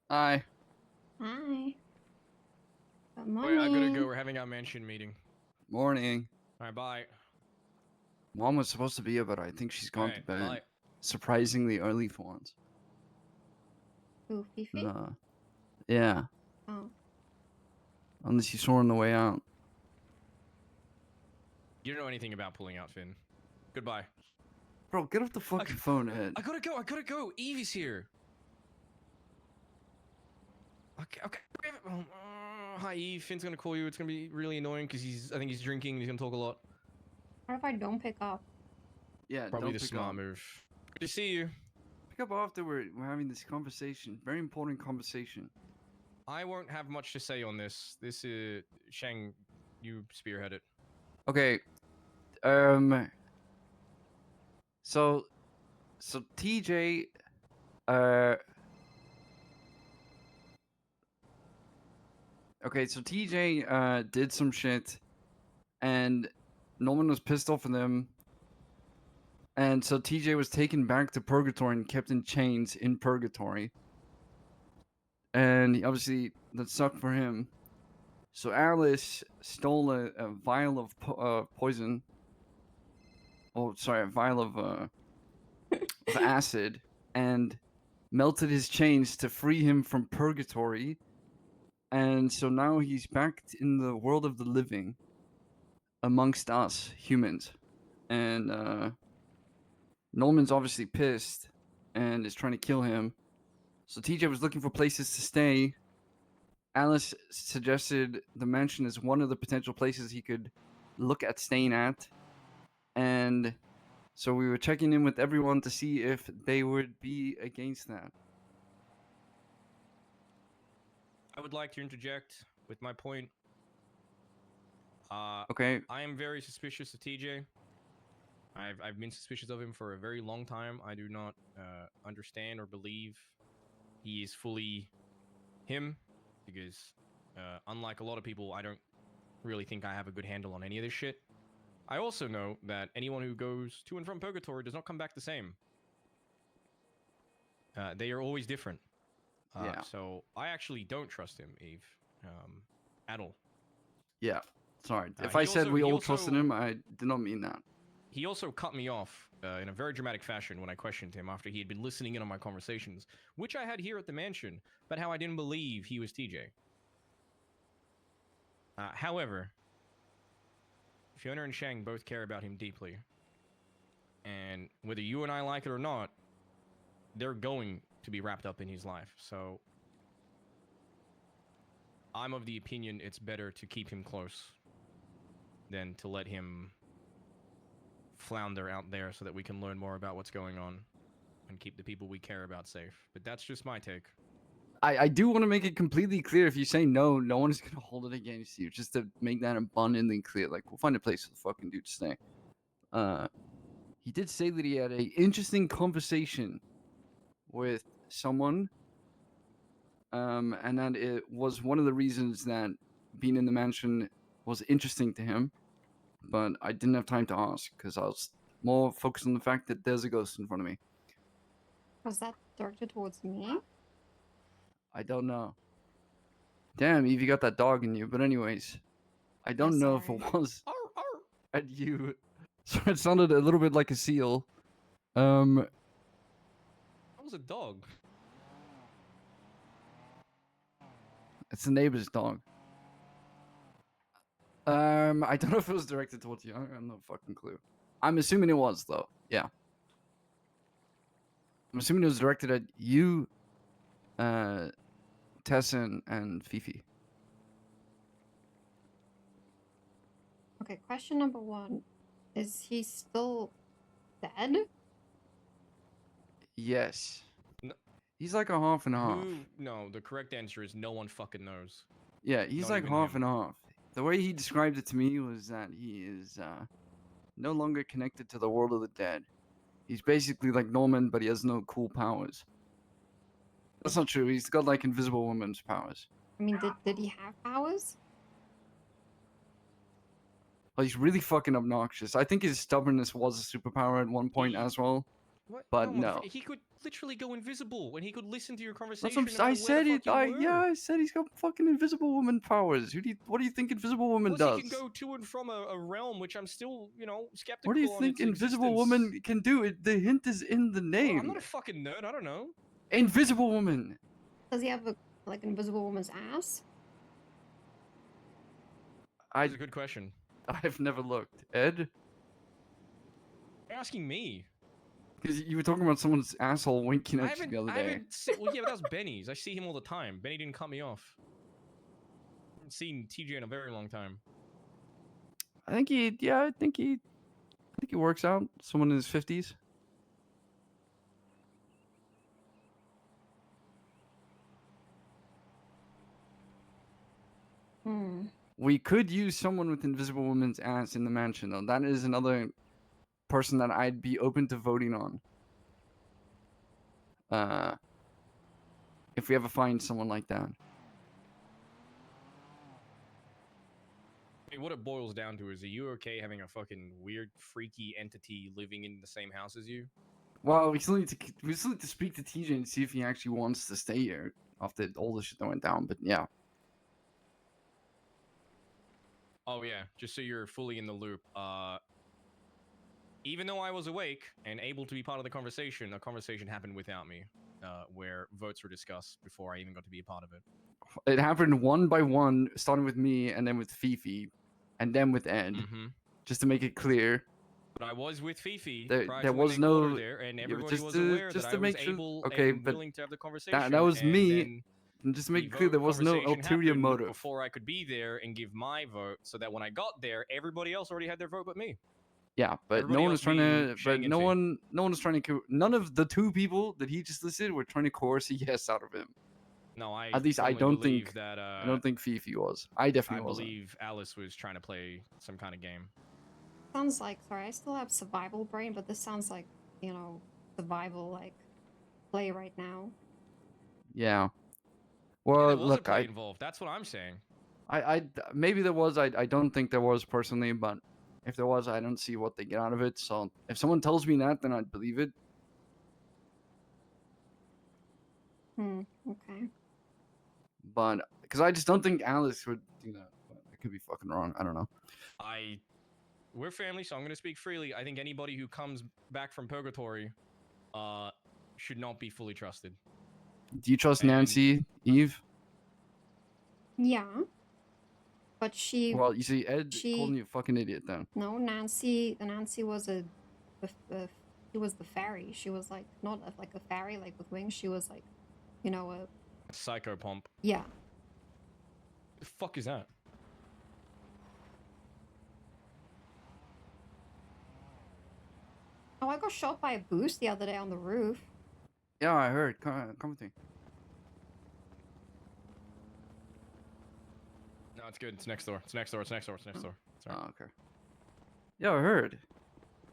Hi. Hi. Good Wait, I gotta go. morning. We're having our mansion meeting. Morning. Alright, bye. Mom was supposed to be here, but I think she's gone to Alright, bed. bye. Surprisingly early for once. Who, Fifi? No. Yeah. Oh. Unless you saw her on the way out. You don't know anything about pulling out, Finn. Goodbye. Bro, get off the fucking phone, Ed. I gotta go. Evie's here. Okay. Hi, Eve. Finn's gonna call you. It's gonna be really annoying because I think he's drinking and he's gonna talk a lot. What if I don't pick up? Yeah, Probably don't the pick smart up. move. Good to see you. Pick up after we're having this conversation. Very important conversation. I won't have much to say on this. This is... Shang, you spearhead it. Okay. So TJ, okay, so TJ, did some shit, and Norman was pissed off at them, and so TJ was taken back to Purgatory and kept in chains in Purgatory, and obviously that sucked for him. So Alice stole a vial of poison. Oh, sorry, a vial of acid, and melted his chains to free him from Purgatory. And so now he's back in the world of the living amongst us humans. And Norman's obviously pissed and is trying to kill him. So TJ was looking for places to stay. Alice suggested the mansion as one of the potential places he could look at staying at. And so we were checking in with everyone to see if they would be against that. I would like to interject with my point. Okay. I am very suspicious of TJ. I've been suspicious of him for a very long time. I do not understand or believe he is fully him, because unlike a lot of people, I don't really think I have a good handle on any of this shit. I also know that anyone who goes to and from Purgatory does not come back the same. They are always different. Yeah. So I actually don't trust him, Eve, at all. Yeah. Sorry. If I said we all trusted him, I did not mean that. He also cut me off in a very dramatic fashion when I questioned him after he had been listening in on my conversations, which I had here at the mansion, about how I didn't believe he was TJ. However, Fiona and Shang both care about him deeply. And whether you and I like it or not, they're going to be wrapped up in his life. So I'm of the opinion it's better to keep him close than to let him flounder out there so that we can learn more about what's going on and keep the people we care about safe. But that's just my take. I do want to make it completely clear. If you say no, no one is going to hold it against you. Just to make that abundantly clear. Like, we'll find a place for the fucking dude to stay. He did say that he had a interesting conversation with someone. And that it was one of the reasons that being in the mansion was interesting to him. But I didn't have time to ask because I was more focused on the fact that there's a ghost in front of me. Was that directed towards me? I don't know. Damn, Eve, you got that dog in you. But anyways, I don't know if it was at you. So it sounded a little bit like a seal. That was a dog. It's the neighbor's dog. I don't know if it was directed towards you. I have no fucking clue. I'm assuming it was, though. Yeah. I'm assuming it was directed at you, Tessa, and Fifi. Okay, question number one. Is he still dead? Yes. No. He's like a half and a half. No, the correct answer is no one fucking knows. Yeah, he's Not like even half him. and half. The way he described it to me was that he is no longer connected to the world of the dead. He's basically like Norman, but he has no cool powers. That's not true. He's got like Invisible Woman's powers. I mean, did he have powers? Well, he's really fucking obnoxious. I think his stubbornness was a superpower at one point as well. What? But No, no. he could literally go invisible, and he could listen to your That's conversation what no I matter where the said. fuck you were. Yeah, I said he's got fucking invisible woman powers. What do you think invisible woman Plus, he does? can go to and from a realm, which I'm still, What do you skeptical on think its invisible existence. woman can do? The hint is in the Well, I'm name. not a fucking nerd. I don't know. Invisible woman. Does he have a like invisible woman's ass? That's a good question. I've never looked. Ed, You're asking me. because you were talking about someone's asshole winking at you the other I day. haven't. Well, yeah, but that was Benny's. I see him all the time. Benny didn't cut me off. I haven't seen TJ in a very long time. I think he works out. Someone in his 50s. Hmm. We could use someone with invisible woman's ass in the mansion, though. That is another person that I'd be open to voting on. If we ever find someone like that. I mean, what it boils down to is, are you okay having a fucking weird, freaky entity living in the same house as you? Well, we still need to speak to TJ and see if he actually wants to stay here after all the shit that went down. But yeah. Oh yeah, just so you're fully in the loop. Even though I was awake and able to be part of the conversation, a conversation happened without me, where votes were discussed before I even got to be a part of it. It happened one by one, starting with me and then with Fifi, and then with Ed. Mm-hmm. Just to make it clear. But I was with Fifi There prior was to when they no- called her there, and yeah, everybody just was to- aware just that to I was make sure- able okay, and but willing to have the conversation. that was and me. then And just to the make it clear, there was no conversation ulterior happened motive. before I could be there and give my vote, so that when I got there, everybody else already had their vote but me. Yeah, but Everybody no one else was trying being to. Shang But and no Fi. one was trying to. None of the two people that he just listed were trying to coerce a yes out of him. No, I At least I firmly don't believe think. that. I don't think Fifi was. I I definitely wasn't. believe Alice was trying to play some kind of game. Sounds like, sorry, I still have survival brain, but this sounds like, survival like play right now. Yeah. Yeah, Well, there was a look, play involved. That's what I'm saying. maybe there was. I don't think there was personally, but if there was, I don't see what they get out of it. So if someone tells me that, then I'd believe it. Okay. But because I just don't think Alice would do that. But I could be fucking wrong. I don't know. We're family, so I'm going to speak freely. I think anybody who comes back from purgatory should not be fully trusted. Do you trust And- Nancy, Eve? Yeah. But she Well, you see, Ed she- calling you a fucking idiot then. no, Nancy was she was the fairy. She was like not like a fairy like with wings. She was like, a Psychopomp. yeah. The fuck is that? Oh, I got shot by a boost the other day on the roof. Yeah, I heard. Come with me. No, it's good. It's next door. It's next door. It's next door. It's next door. Sorry. Oh, okay. Yeah, I heard.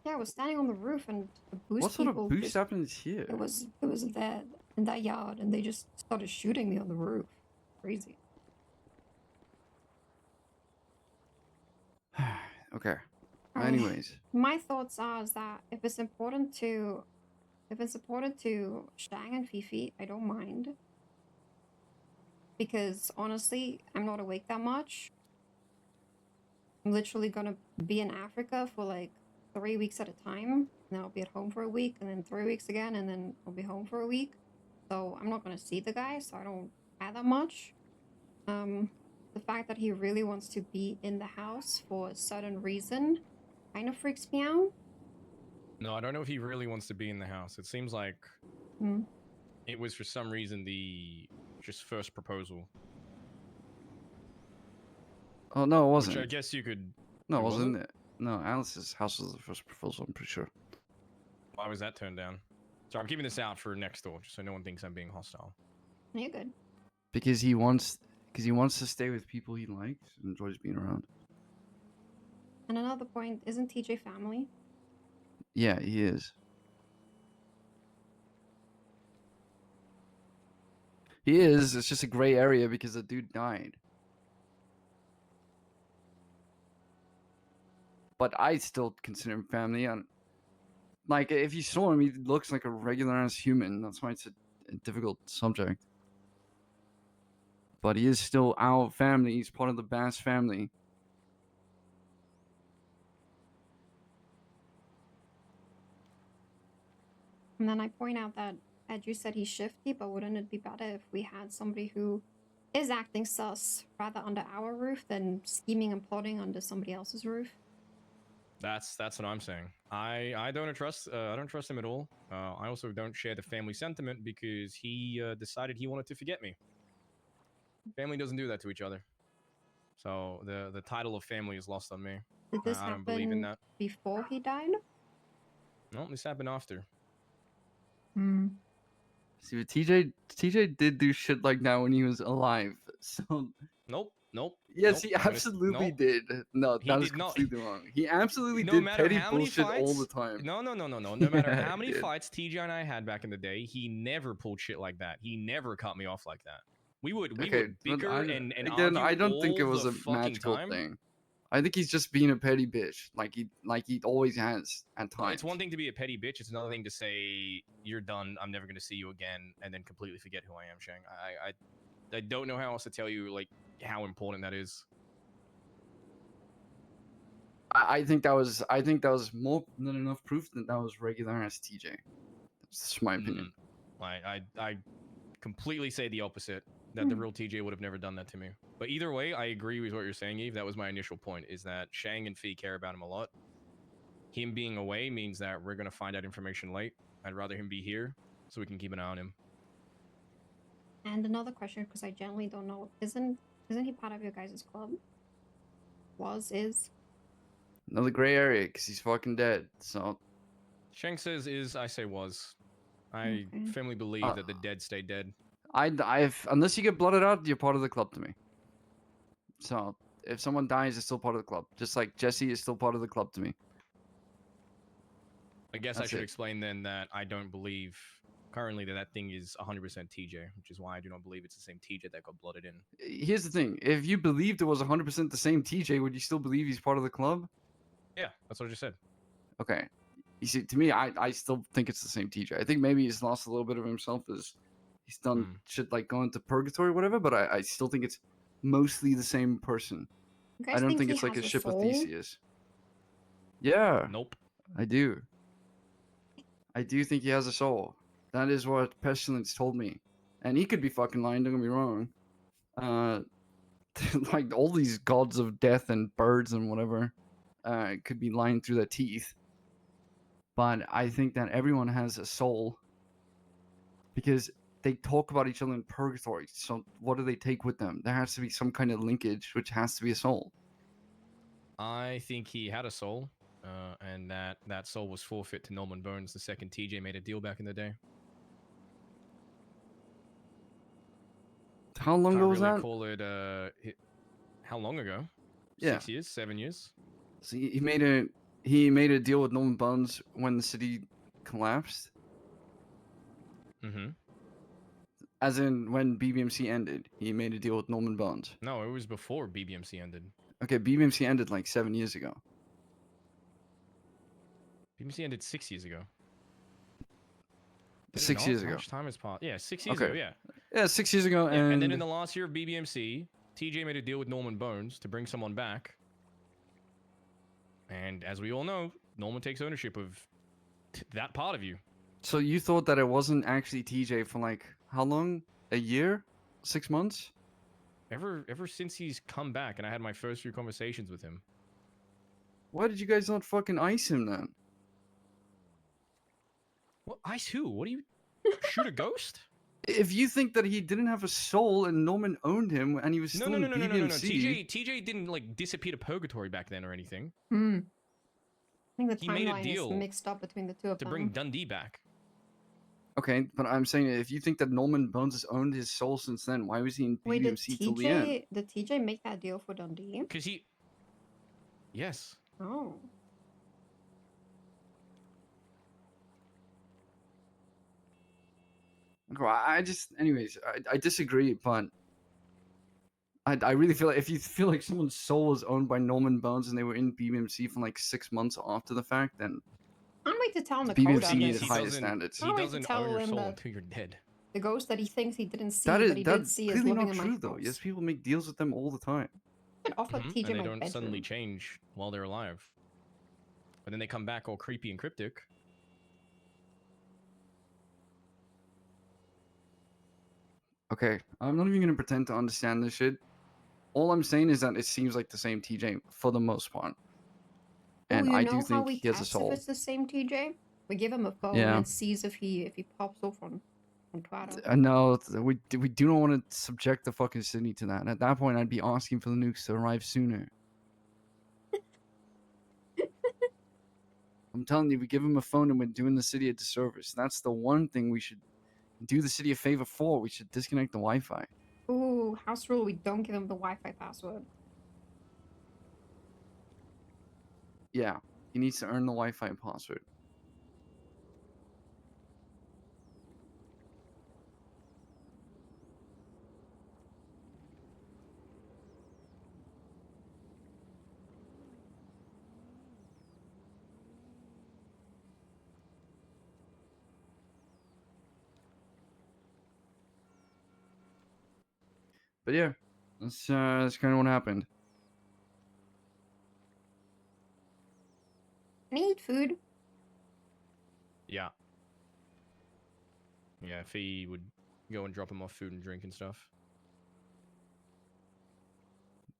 Yeah, I was standing on the roof and the boost What sort people of boost just, happens here? it was there in that yard, and they just started shooting me on the roof. Crazy. Okay. I- Anyways, My thoughts are is that if it's important to Shang and Fifi, I don't mind. Because honestly, I'm not awake that much. I'm literally gonna be in Africa for like 3 weeks at a time. And then I'll be at home for a week, and then 3 weeks again, and then I'll be home for a week. So I'm not gonna see the guy, so I don't care that much. The fact that he really wants to be in the house for a certain reason kind of freaks me out. No, I don't know if he really wants to be in the house. It seems like Hmm. it was for some reason the just first proposal. oh no, it Which wasn't. I guess you could. No, it it wasn't. wasn't? No, Alice's house was the first proposal. I'm pretty sure. Why was that turned down? Sorry, I'm keeping this out for next door, just so no one thinks I'm being hostile. You're good. Because he wants to stay with people he likes and enjoys being around. And another point, isn't TJ family? Yeah, he is. He is. It's just a gray area because the dude died. But I still consider him family. Like, if you saw him, he looks like a regular ass human. That's why it's a difficult subject. But he is still our family. He's part of the Bass family. And then I point out that, as you said, he's shifty, but wouldn't it be better if we had somebody who is acting sus rather under our roof than scheming and plotting under somebody else's roof? That's what I'm saying. I don't trust him at all. I also don't share the family sentiment because he decided he wanted to forget me. Family doesn't do that to each other. So the title of family is lost on me. Did this I don't believe in happen that. before he died? No, this happened after. Hmm. See, but TJ did do shit like that when he was alive. So Nope. yes, nope, he I'm gonna absolutely nope. did. No, He that is did not. completely wrong. He absolutely No did matter petty how many bullshit all the fights, time. No Yeah, matter how he many did. fights TJ and I had back in the day, he never pulled shit like that. He never cut me off like that. We would Okay, but bicker and again, argue I don't think it all was the a fucking magical time. thing. I think he's just being a petty bitch, like he always has at No, times. it's one thing to be a petty bitch. It's another thing to say you're done. I'm never gonna see you again, and then completely forget who I am, Shang. I don't know how else to tell you like how important that is. I think that was more than enough proof that that was regular ass TJ. That's just my opinion. I completely say the opposite. That the real TJ would have never done that to me. But either way, I agree with what you're saying, Eve. That was my initial point, is that Shang and Fee care about him a lot. Him being away means that we're going to find out information late. I'd rather him be here so we can keep an eye on him. And another question, because I generally don't know, isn't he part of your guys' club? Is? Another gray area because he's fucking dead. So Shang says is, I say was. I Okay. firmly believe that the dead stay dead. I've unless you get blotted out, you're part of the club to me. So if someone dies, it's still part of the club. Just like Jesse is still part of the club to me. I guess I That's should it. explain then that I don't believe currently that thing is 100% TJ, which is why I do not believe it's the same TJ that got blooded in. Here's the thing: if you believed it was 100% the same TJ, would you still believe he's part of the club? Yeah, that's what I just said. Okay. You see, to me, I still think it's the same TJ. I think maybe he's lost a little bit of himself as he's done shit like going to purgatory or whatever, but I still think it's mostly the same person. You guys I don't think he it's like a has ship of soul? Theseus. Yeah, Nope. I do. I do think he has a soul. That is what Pestilence told me. And he could be fucking lying, don't get me wrong. Like all these gods of death and birds and whatever could be lying through their teeth. But I think that everyone has a soul because they talk about each other in purgatory. So what do they take with them? There has to be some kind of linkage, which has to be a soul. I think he had a soul, and that soul was forfeit to Norman Bones the second TJ made a deal back in the day. How long ago was Can't really that? call it. How long ago? Yeah. 6 years, 7 years. So he made a deal with Norman Bones when the city collapsed. Mm-hmm. As in when BBMC ended, he made a deal with Norman Bones. No, it was before BBMC ended. Okay, BBMC ended like 7 years ago. BBMC ended 6 years ago. 6 years ago. How much time has passed? Yeah, 6 years ago. Yeah. Yeah, 6 years ago, Yeah, and... and then in the last year of BBMC, TJ made a deal with Norman Bones to bring someone back. And as we all know, Norman takes ownership of that part of you. So you thought that it wasn't actually TJ for like how long? A year? 6 months? Ever since he's come back and I had my first few conversations with him. Why did you guys not fucking ice him then? What? Ice who? What do you... Shoot a ghost? If you think that he didn't have a soul and Norman owned him and he was still in BBMC... TJ didn't like disappear to purgatory back then or anything. I think the He made a timeline is deal mixed up between the two of to them. bring Dundee back. Okay, but I'm saying if you think that Norman Bones has owned his soul since then, why was he in Wait, BBMC till the end? did TJ make that deal for Dundee? Because he... Yes. Oh. I just, anyways, I disagree, but I really feel like if you feel like someone's soul was owned by Norman Bones and they were in BBMC for like 6 months after the fact, then I'm to tell him The the code BBC on needed this. higher standards. I He don't need to doesn't tell own your him soul that until you're dead. the ghost that he thinks he didn't see, That but is he did that's see, is clearly living not in my true house. though. Yes, people make deals with them all the time. I could offer TJ And they my don't suddenly bedroom. change while they're alive. But then they come back all creepy and cryptic. Okay, I'm not even gonna pretend to understand this shit. All I'm saying is that it seems like the same TJ for the most part. Oh, And you I know do how think we he has a test if soul. it's the same TJ? We give him a phone Yeah. and sees if he pops off on Twitter. No, we do not want to subject the fucking city to that. At that point, I'd be asking for the nukes to arrive sooner. I'm telling you, we give him a phone and we're doing the city a disservice. That's the one thing we should do the city a favor for. We should disconnect the Wi-Fi. Ooh, house rule, we don't give him the Wi-Fi password. Yeah, he needs to earn the Wi-Fi password. But yeah, that's kind of what happened. I need food. Yeah. Yeah, if he would go and drop him off food and drink and stuff.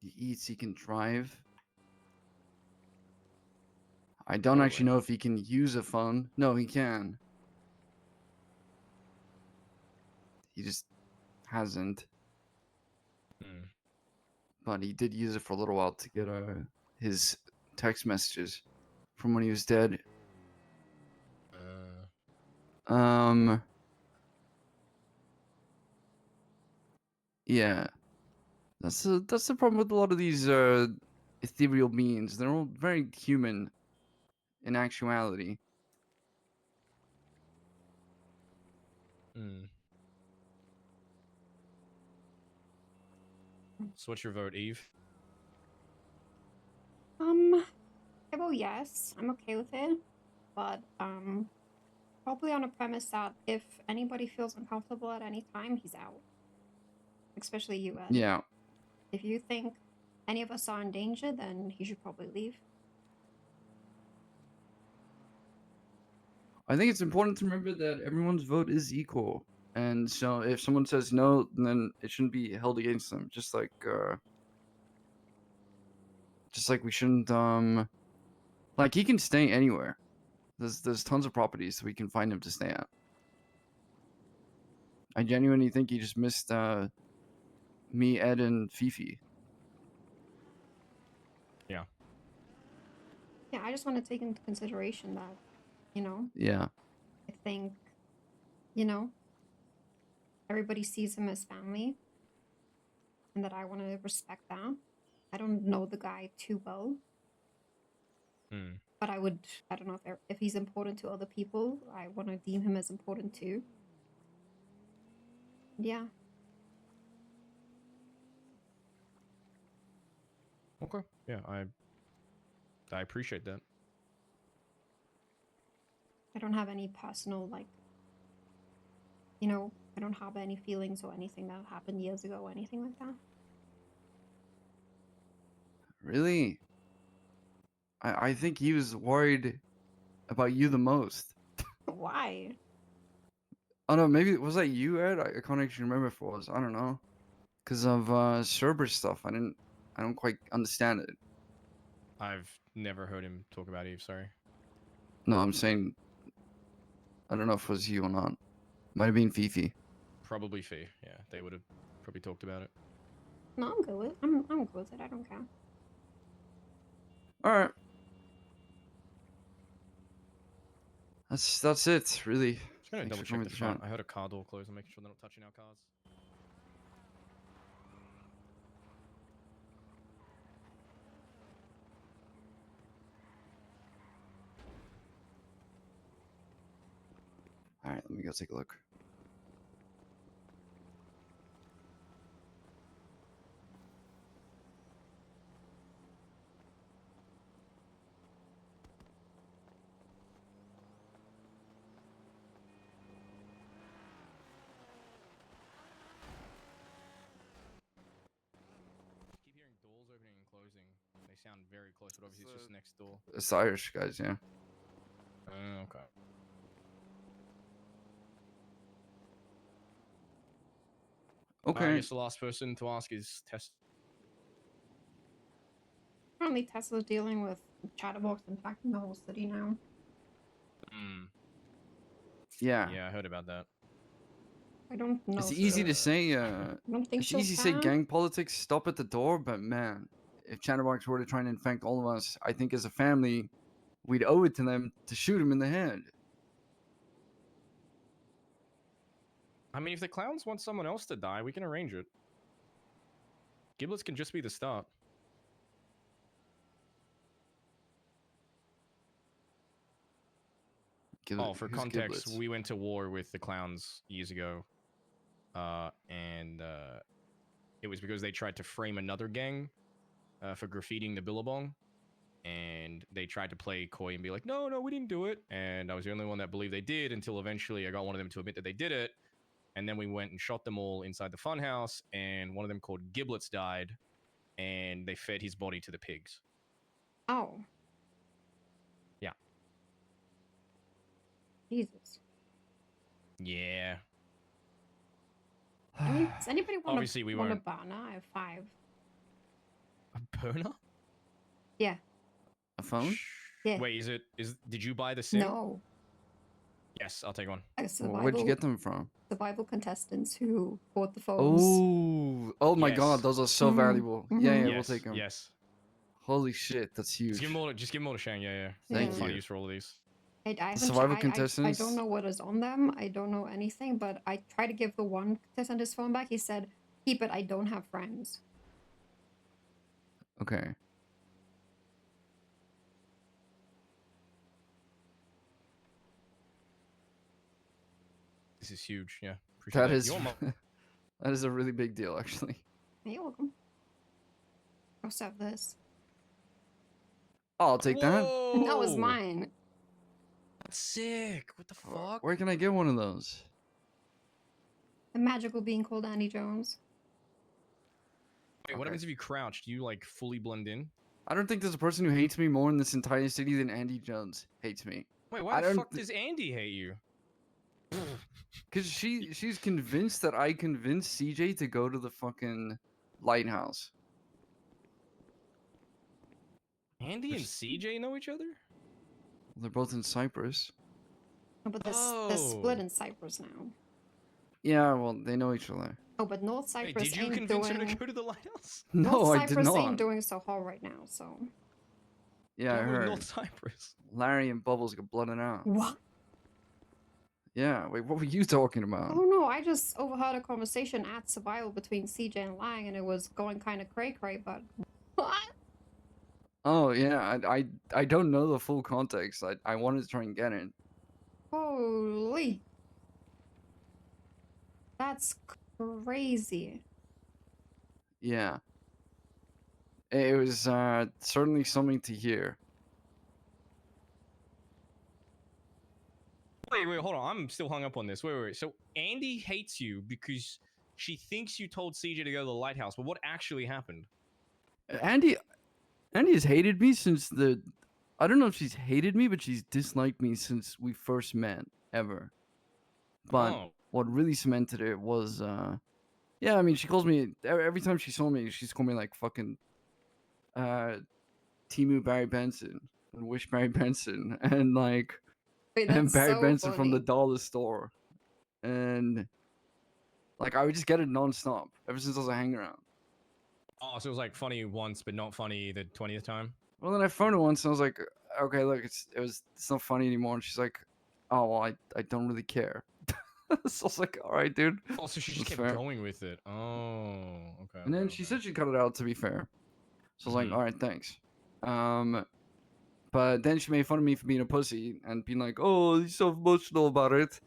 He eats, he can drive. I don't By the actually way. know if he can use a phone. No, he can. He just hasn't. Hmm. But he did use it for a little while to get his text messages from when he was dead. Yeah, that's the problem with a lot of these ethereal beings. They're all very human in actuality. Hmm. So what's your vote, Eve? I vote yes. I'm okay with it, but probably on a premise that if anybody feels uncomfortable at any time, he's out. Especially you, Ed. Yeah. If you think any of us are in danger, then he should probably leave. I think it's important to remember that everyone's vote is equal. And so if someone says no, then it shouldn't be held against them. Just like we shouldn't like he can stay anywhere. There's tons of properties we can find him to stay at. I genuinely think he just missed me, Ed, and Fifi. Yeah. Yeah, I just want to take into consideration that, you know, Yeah. I think, you know, everybody sees him as family and that I want to respect that. I don't know the guy too well, Hmm. but I don't know if he's important to other people, I want to deem him as important too. Yeah. Okay. Yeah, I appreciate that. I don't have any personal, like, you know, I don't have any feelings or anything that happened years ago or anything like that. Really? I think he was worried about you the most. Why? Oh no, maybe was that you, Ed? I can't actually remember if it was. I don't know. Because of Cerberus stuff. I don't quite understand it. I've never heard him talk about Eve, sorry. No, I'm saying I don't know if it was you or not. Might have been Fifi. Probably Fee. Yeah, they would have probably talked about it. No, I'm good with I'm good with it. I don't care. Alright. That's it, really. Just gonna Thanks double for check coming the to front. chat. I heard a car door close. I'm making sure they're not touching our cars. Alright, let me go take a look. sound very close, but obviously it's just next door. It's the Irish guys, yeah. Okay. I Okay. guess the last person to ask is Tess. Apparently Tesla's dealing with chatterbox attacking the whole city now. Yeah. Yeah, I heard about that. I don't know. It's if easy she'll- to say. I don't think It's she'll easy to say stand. gang politics stop at the door, but man, if Chatterbox were to try and infect all of us, I think as a family, we'd owe it to them to shoot him in the head. I mean, if the clowns want someone else to die, we can arrange it. Giblets can just be the start. For Who's context, Giblets? we went to war with the clowns years ago. And it was because they tried to frame another gang for graffitiing the Billabong. And they tried to play coy and be like, no, we didn't do it. And I was the only one that believed they did until eventually I got one of them to admit that they did it. And then we went and shot them all inside the funhouse. And one of them called Giblets died. And they fed his body to the pigs. Oh. Yeah. Jesus. Yeah. Does anybody want Obviously, we a weren't. banana? I have 5. A burner? Yeah. A phone? Yeah. Wait, did you buy the sim? No. Yes, I'll take one. Where'd you get them from? Survival contestants who bought the phones. Oh my Yes. God, those are so valuable. Yeah, Mhm. yeah, Yes, we'll take them. yes. Holy shit, that's huge. Just give them all to Shang, yeah. Thank Find you. use for all of these. Survival I contestants? don't know what is on them. I don't know anything, but I tried to give the one contestant his phone back. He said, keep it, I don't have friends. Okay. This is huge, yeah. Appreciate That that. is You want mo- that is a really big deal, actually. You're welcome. I'll have this. Oh, I'll take that. That was mine. That's sick. What the fuck? Where can I get one of those? A magical being called Andy Jones. Wait, what happens if you crouch? Do you like fully blend in? I don't think there's a person who hates me more in this entire city than Andy Jones hates me. Wait, why the fuck does Andy hate you? Because she's convinced that I convinced CJ to go to the fucking lighthouse. Andy and CJ know each other? They're both in Cyprus. Oh, but they're split in Cyprus now. Yeah, well, they know each other. Oh, but North Wait, Cyprus did you ain't convince doing... her to go to the lighthouse? No, North I did Cyprus not. ain't doing so hot right now, so... Yeah, I Don't go to heard. North Cyprus. Larry and Bubbles got blooded out. What? Yeah, wait, what were you talking about? Oh no, I just overheard a conversation at Survival between CJ and Lang, and it was going kind of cray-cray, but... What? Oh, yeah, I don't know the full context. I wanted to try and get it. Holy. That's crazy. Yeah. It was certainly something to hear. Wait, hold on. I'm still hung up on this. Wait. So Andy hates you because she thinks you told CJ to go to the lighthouse, but what actually happened? Andy has hated me since the... I don't know if she's hated me, but she's disliked me since we first met, ever. But what really cemented it was, yeah, I mean, she calls me... Every time she saw me, she's called me, like, fucking... Timu Barry Benson. And Wish Barry Benson. And, like... Wait, and that's Barry so Benson from the funny. dollar store. And... like, I would just get it non-stop. Ever since I was a hang-around. Oh, so it was like funny once, but not funny the 20th time? Well, then I phoned her once and I was like, okay, look, it's not funny anymore. And she's like, oh, well, I don't really care. So I was like, all right, dude. Oh, so she just That's kept fair. going with it. Oh, okay. And then she said she'd cut it out, to be fair. So I was like, all right, thanks. But then she made fun of me for being a pussy and being like, oh, you're so emotional about it.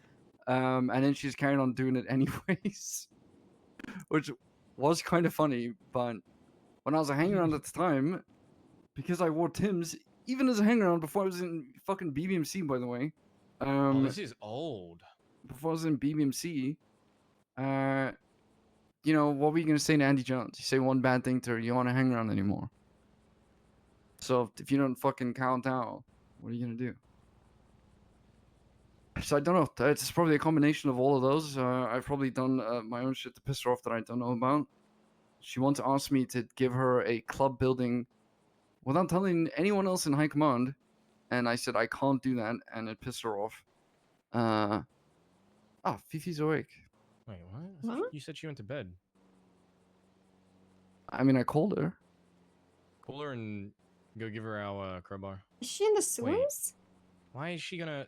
And then she's carrying on doing it anyways. Which was kind of funny, but when I was a hang-around at the time, because I wore Tim's, even as a hang-around before I was in fucking BBMC, by the way. Oh, this is old. Before I was in BBMC, you know, what were you going to say to Andy Jones? You say one bad thing to her, you don't want to hang around anymore. So if you don't fucking count out, what are you gonna do? So I don't know. It's probably a combination of all of those. I've probably done my own shit to piss her off that I don't know about. She once asked me to give her a club building without telling anyone else in high command, and I said I can't do that, and it pissed her off. Fifi's awake. Wait, what? What? You said she went to bed. I mean, I called her. Call her and go give her our crowbar. Is she in the sewers? Why is she gonna?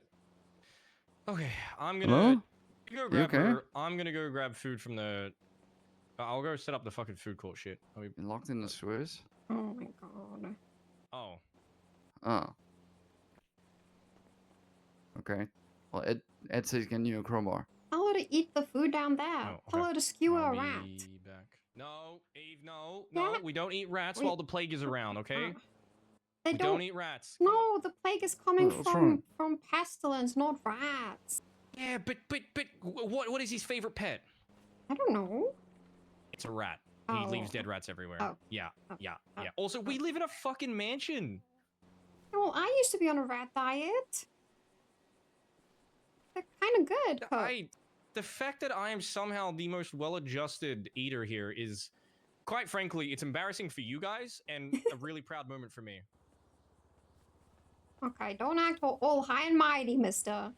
Okay, I'm gonna Hello? you go You grab okay? her. I'm gonna go grab food from the. I'll go set up the fucking food court shit. You're locked in the sewers? Oh my god. Oh, Oh. Okay. Well, Ed says he's getting you a crowbar. Tell her to eat the food down there. Oh, Tell okay. her to skewer I'll a rat. be back. No, Eve, no, Yeah. we don't eat rats We- while the plague is around, okay? They We don't eat rats. Come on. No, the plague is coming What's wrong? from pestilence, not rats. Yeah, but what is his favorite pet? I don't know. It's a rat. Oh. He leaves dead rats everywhere. Oh. Yeah, Oh. yeah, Oh. yeah. Also, we live in a fucking mansion. Well, I used to be on a rat diet. They're kind of good. Cooked. The fact that I am somehow the most well-adjusted eater here is, quite frankly, it's embarrassing for you guys and a really proud moment for me. Okay, don't act all high and mighty, mister.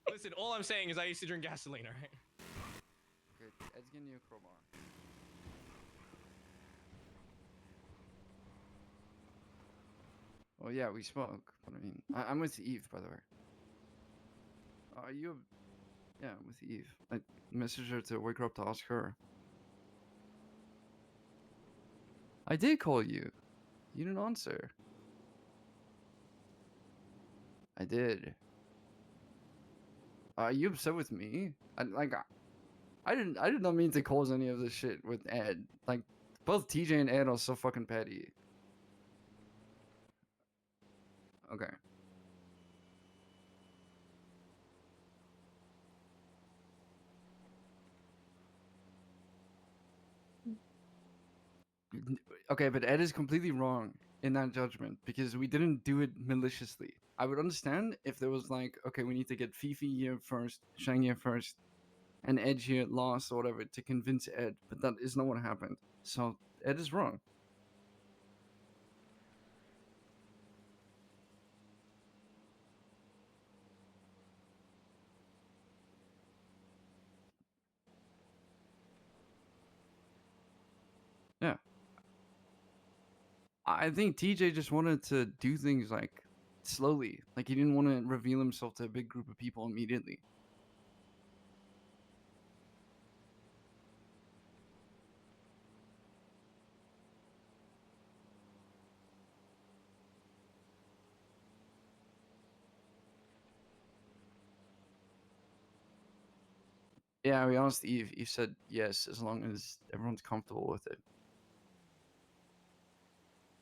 Listen, all I'm saying is I used to drink gasoline, alright? Okay, Ed's getting you a crowbar. Oh yeah, we spoke. But I mean, I'm with Eve, by the way. Are you? Yeah, I'm with Eve. I messaged her to wake her up to ask her. I did call you. You didn't answer. I did. Are you upset with me? I did not mean to cause any of this shit with Ed. Like, both TJ and Ed are so fucking petty. Okay. Okay, but Ed is completely wrong in that judgment because we didn't do it maliciously. I would understand if there was like, okay, we need to get Fifi here first, Shang here first, and Ed here last or whatever to convince Ed, but that is not what happened. So Ed is wrong. Yeah. I think TJ just wanted to do things like slowly. Like he didn't want to reveal himself to a big group of people immediately. Yeah, we asked Eve. Eve said yes, as long as everyone's comfortable with it.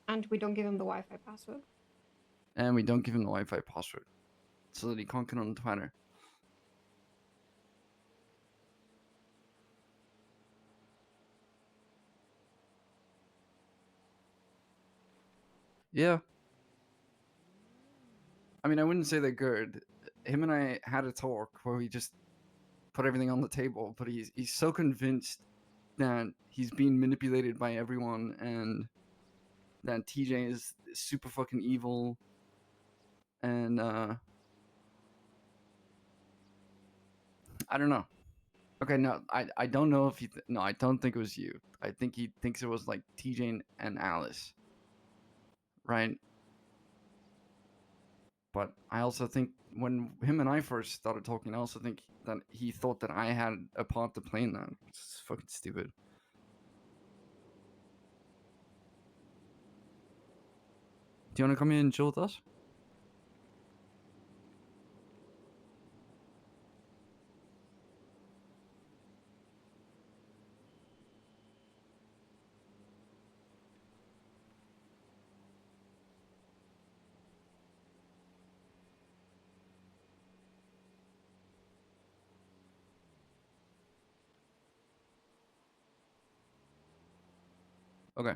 And we don't give him the Wi-Fi password. And we don't give him the Wi-Fi password, so that he can't get on Twitter. Yeah. I mean, I wouldn't say they're good. Him and I had a talk where we just put everything on the table, but he's so convinced that he's being manipulated by everyone and that TJ is super fucking evil and I don't know. Okay, no, I don't know if he no, I don't think it was you. I think he thinks it was like TJ and Alice. Right? But I also think when him and I first started talking, I also think that he thought that I had a part to play in that. It's fucking stupid. Do you want to come in and chill with us? Okay.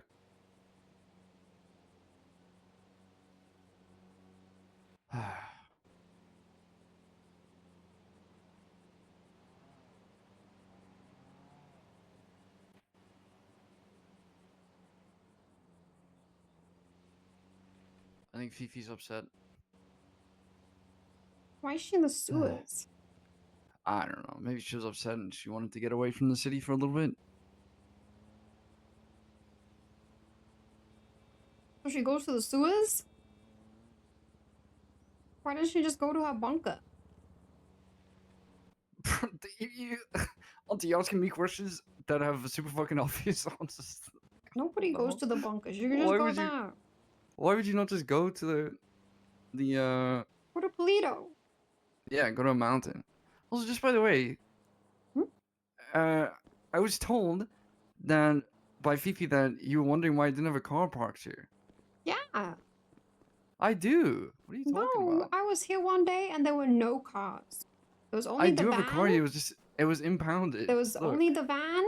I think Fifi's upset. Why is she in the sewers? I don't know. Maybe she was upset and she wanted to get away from the city for a little bit. So she goes to the sewers? Why doesn't she just go to her bunker? Auntie, you're asking me questions that have super fucking obvious answers. Nobody goes No. to the bunkers. You can just Why go would you? there. Why would you not just go to the Go to Polito. yeah, go to a mountain? Also, just by the way, Hmm? I was told that by Fifi that you were wondering why I didn't have a car parked here. Yeah. I do. What are you talking No, about? I was here one day and there were no cars. There was only I the do have a car. van. It was impounded. There was Look. only the van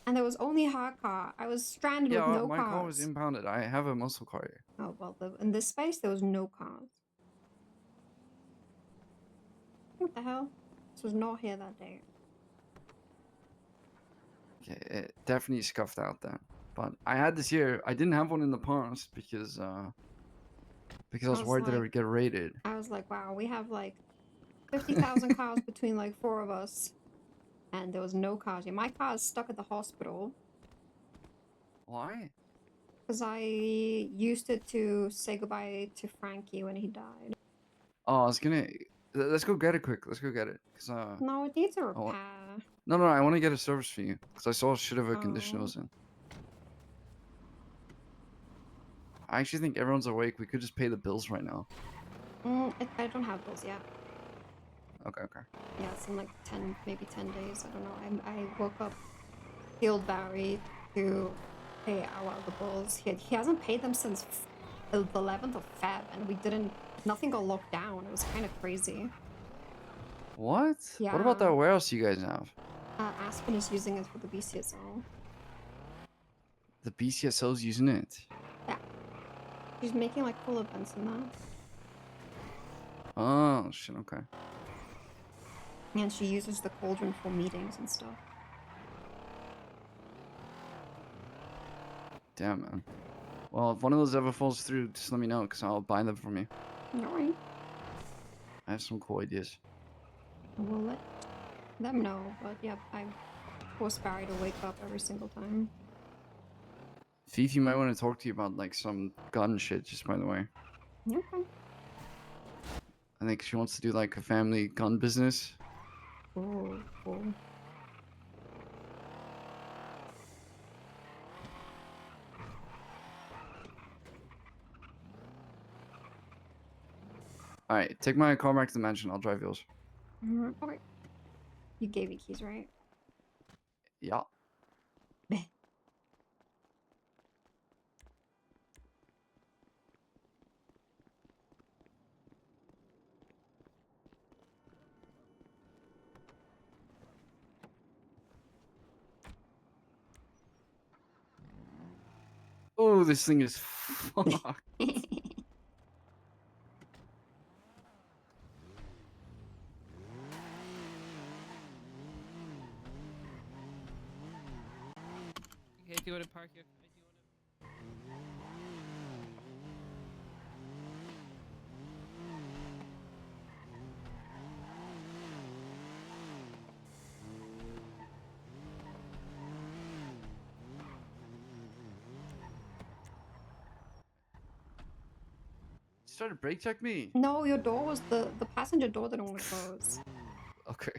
and there was only her car. I was stranded with Yeah, no my car was cars. impounded. I have a muscle car here. Oh, well, in this space, there was no cars. What the hell? This was not here that day. Okay, it definitely scuffed out then. But I had this here. I didn't have one in the past because I was worried that it would get raided. I was like, wow, we have like 50,000 cars between like 4 of us. And there was no cars. Yeah, my car is stuck at the hospital. Why? Because I used it to say goodbye to Frankie when he died. Oh, I was gonna. Let's go get it quick. Let's go get it. Cause No, it needs a I repair. no, I want to get a service for you. Cause I saw shit of a condition it Oh. was in. I actually think everyone's awake. We could just pay the bills right now. I don't have those yet. Okay. Yeah, it's in like 10, maybe 10 days. I don't know. I woke up, healed Barry to pay our other bills. He hasn't paid them since the 11th of Feb, and nothing got locked down. It was kind of crazy. What? Yeah. What about that warehouse you guys have? Aspen is using it for the BCSO. The BCSO's using it. Yeah. She's making like full events in that. Oh shit. Okay. And she uses the cauldron for meetings and stuff. Damn, man. Well, if one of those ever falls through, just let me know, cause I'll buy them from you. Alright. I have some cool ideas. We'll let them know, but yeah, I force Barry to wake up every single time. Fifi might want to talk to you about like some gun shit, just by the way. Okay. I think she wants to do like a family gun business. Cool. Alright, take my car back to the mansion. I'll drive yours. Okay. You gave me keys, right? Yeah. Meh. Oh, this thing is fucked. Okay, do you want to park your car? Do you want to... Just try to brake check me. No, your door was the passenger door didn't want to close. Okay.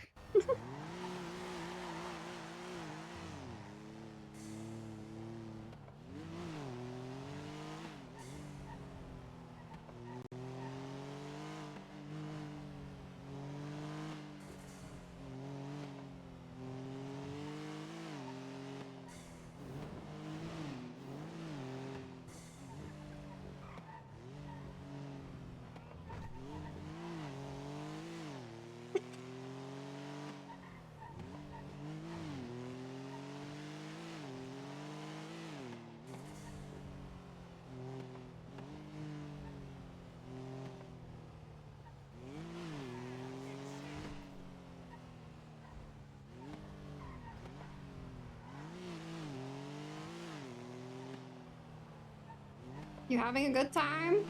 You having a good time?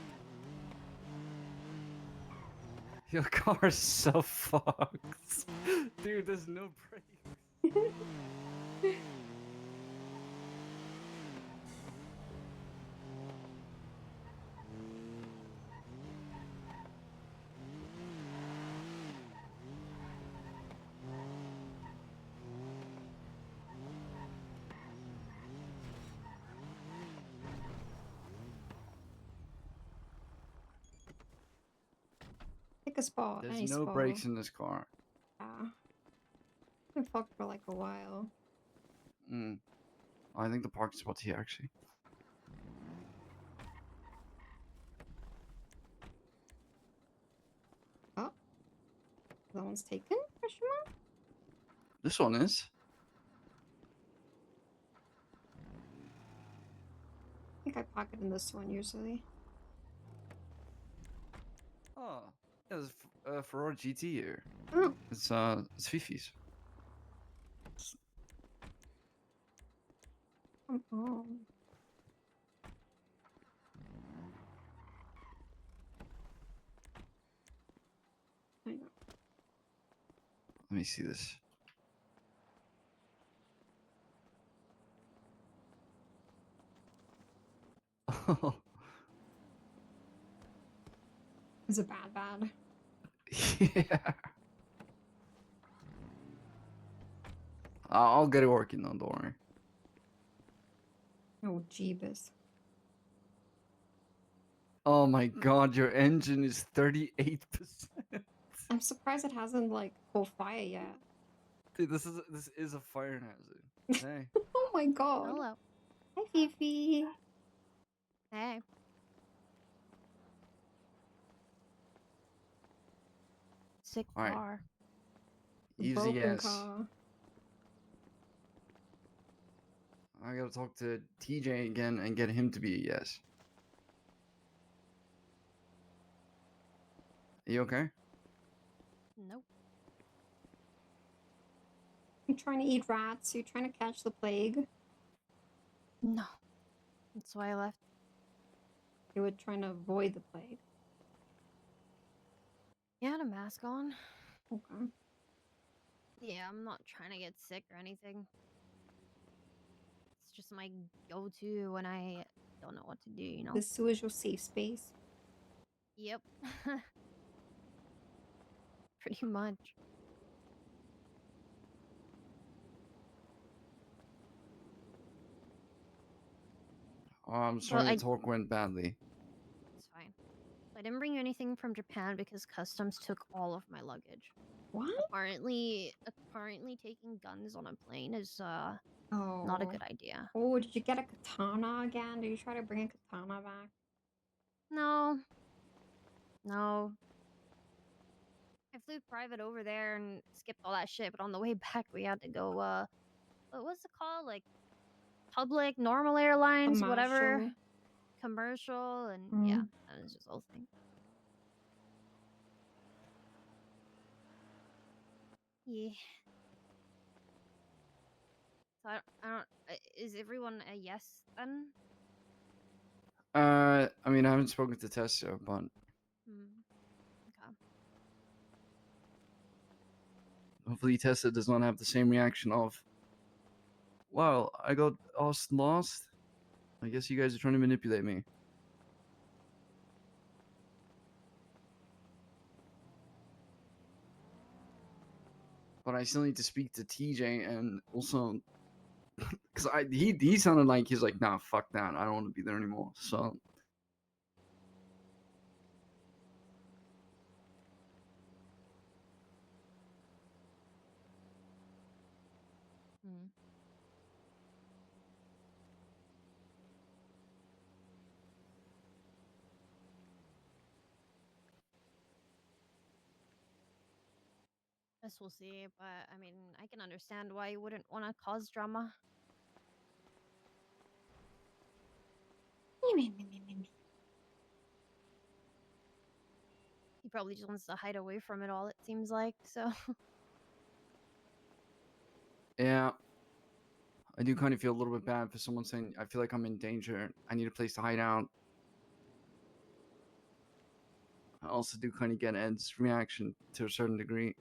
Your car is so fucked. Dude, there's no brakes. Pick a spot. There's Any no spot. brakes in this car. Yeah. Been fucked for like a while. Mm. I think the parking spot's here actually. Oh, that one's taken? Question mark? This one is. I think I park it in this one usually. Oh, yeah, there's a Ferrari GT here. Oh, It's Fifi's. come on. Hang on. Let me see this. Oh, Is it bad? yeah. I'll get it working though, don't worry. Oh, jeebus. Oh my god, your engine is 38%. I'm surprised it hasn't like caught fire yet. Dude, this is a fire hazard. Hey. Oh my god. Hello. Hi, Fifi. Hey. Sick Alright. car. Easy Broken yes. car. I gotta talk to TJ again and get him to be a yes. Are you okay? Nope. You trying to eat rats? You trying to catch the plague? No. That's why I left. You were trying to avoid the plague. You had a mask on. Okay. Yeah, I'm not trying to get sick or anything. It's just my go-to when I don't know what to do, you know? This is your safe space. Yep. Pretty much. Oh, I'm sorry I- the talk went badly. It's fine. I didn't bring anything from Japan because customs took all of my luggage. What? Apparently taking guns on a plane is Oh. not a good idea. Oh, did you get a katana again? Did you try to bring a katana back? No. No. I flew private over there and skipped all that shit, but on the way back we had to go what was it called? Like public, normal airlines, whatever. Commercial and yeah, that was just the whole thing. Yeah. So I don't is everyone a yes then? I mean, I haven't spoken to Tessa, but Hmm. Okay. hopefully Tessa does not have the same reaction of, wow, I got lost. I guess you guys are trying to manipulate me. But I still need to speak to TJ and also, because he sounded like he's like, nah, fuck that, I don't want to be there anymore. So Hmm. Guess we'll see, but I mean, I can understand why you wouldn't want to cause drama. He probably just wants to hide away from it all, it seems like, so. yeah, I do kind of feel a little bit bad for someone saying, I feel like I'm in danger. I need a place to hide out. I also do kind of get Ed's reaction to a certain degree.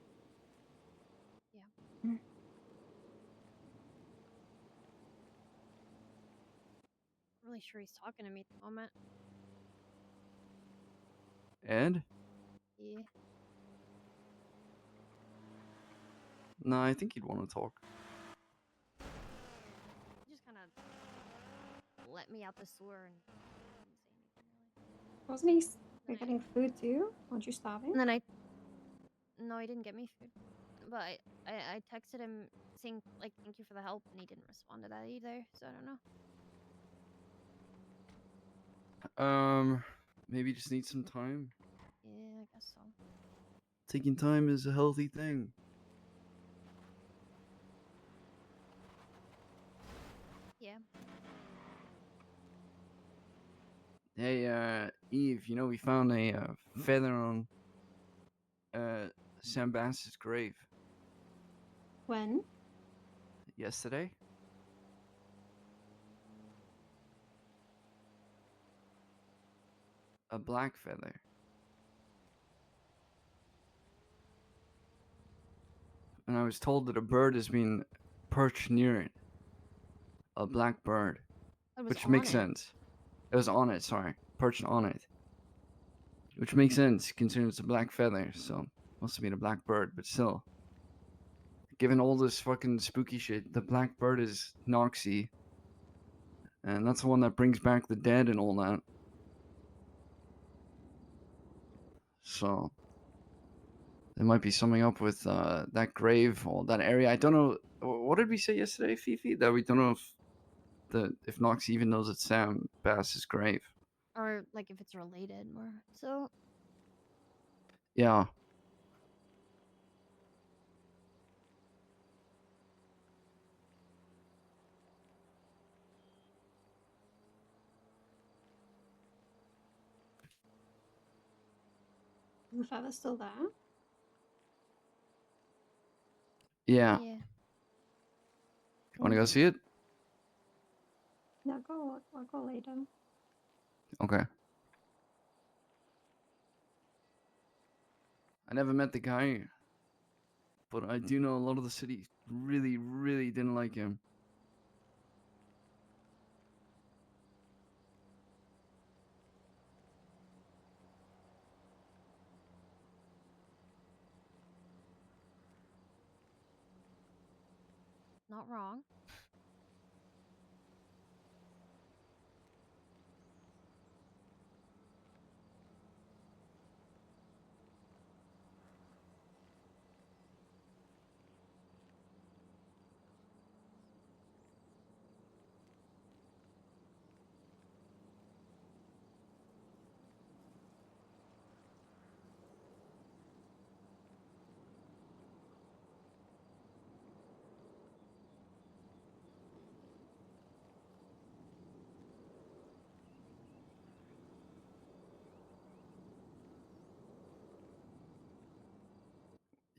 I'm really sure he's talking to me at the moment. Ed? Yeah. No, I think he'd want to talk. He just kind of let me out the sewer and didn't say anything really. Wasn't he Then I- getting food too? Aren't you starving? And then no, he didn't get me food. But I texted him saying like thank you for the help, and he didn't respond to that either. So I don't know. Maybe just need some time. Yeah, I guess so. Taking time is a healthy thing. Yeah. Hey, Eve, you know we found a feather on Sam Bass's grave When? yesterday. A black feather. And I was told that a bird has been perched near it. A black bird. It was Which on makes it. sense. It was on it, sorry. Perched on it. Which makes sense considering it's a black feather, so must have been a black bird, but still. Given all this fucking spooky shit, the black bird is Noxy. And that's the one that brings back the dead and all that. So there might be something up with that grave or that area. I don't know. What did we say yesterday, Fifi? That we don't know if Nox even knows it's Sam Bass's grave. Or like if it's related more. So Yeah. Is the feather still there? Yeah. yeah. Want to go see it? Yeah, I'll go later. Okay. I never met the guy, but I do know a lot of the city really, really didn't like him. Not wrong.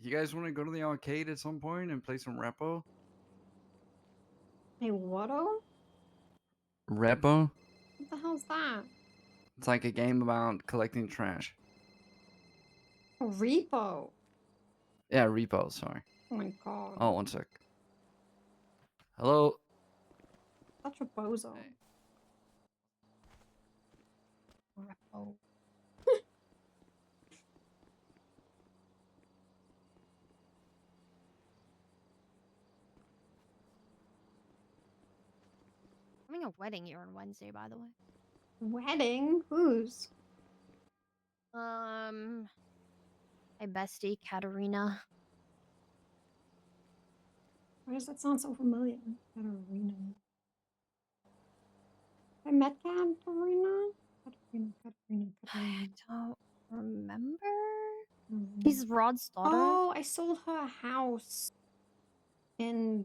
You guys want to go to the arcade at some point and play some Repo? Hey, whatto? Repo? What the hell's that? It's like a game about collecting trash. A repo. Yeah, Repo, sorry. Oh my god. Oh, one sec. Hello? Such a bozo. Hey. Repo. I'm having a wedding here on Wednesday, by the way. Wedding? Whose? My bestie, Katarina. Why does that sound so familiar? Katarina. I met Katarina? Katarina. I don't remember. Katarina. He's Rod's daughter. Oh, I sold her a house in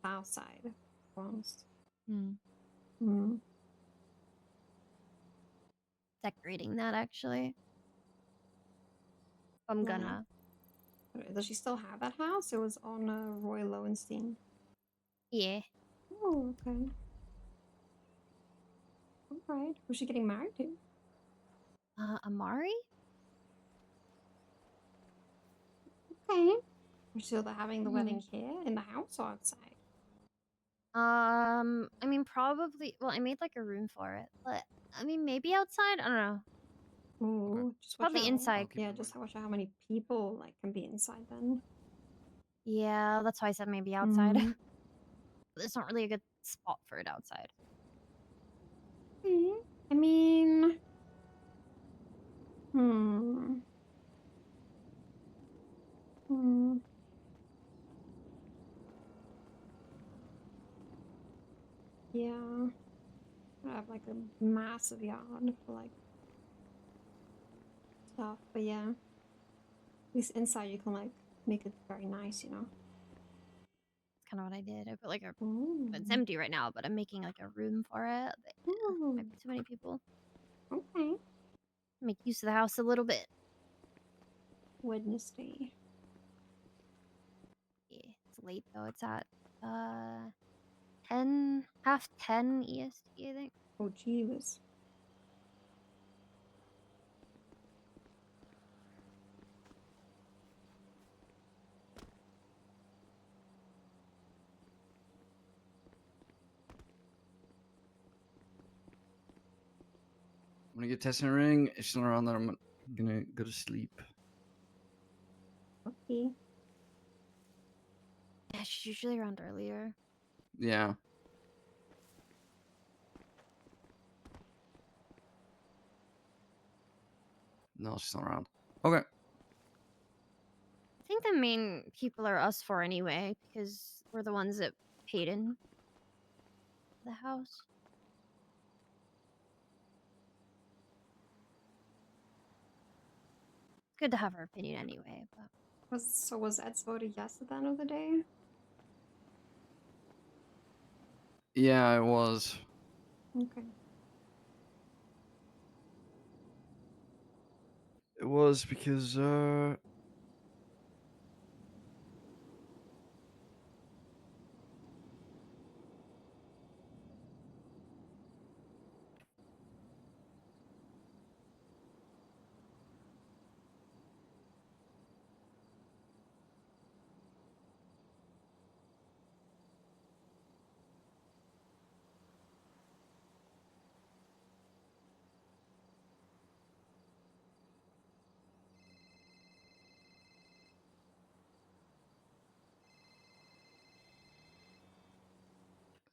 Southside once. Hmm. Hmm. Decorating that actually. I'm Nice. gonna. Does she still have that house? It was on Roy Lowenstein. Yeah. Oh, okay. All right. Who's she getting married to? Amari? Okay. So they're having the Mhm. wedding here in the house or outside? I mean, probably. Well, I made like a room for it, but I mean, maybe outside. I don't know. Ooh, just watch Probably out. inside. keep Yeah, in just mind. watch out how many people like can be inside then. Yeah, that's why I said maybe outside. Mm. It's not really a good spot for it outside. I mean, hmm. Hmm. Yeah. I have like a massive yard for like stuff, but yeah. At least inside you can like make it very nice, you know. That's kind of what I did. I put like a. It's Ooh. empty right now, but I'm making like a room for it. But, yeah, Ooh. might be too many people. Okay. Make use of the house a little bit. Wednesday. Yeah, it's late though. It's at 10, half 10 EST, I think. Oh, jeez. I'm gonna get testing ring. It's not around that. I'm gonna go to sleep. Okay. Yeah, she's usually around earlier. Yeah. No, she's not around. Okay. I think the main people are us four anyway, because we're the ones that paid in the house. Good to have her opinion anyway, but Was Ed's voted yes at the end of the day? Yeah, it was. Okay. It was because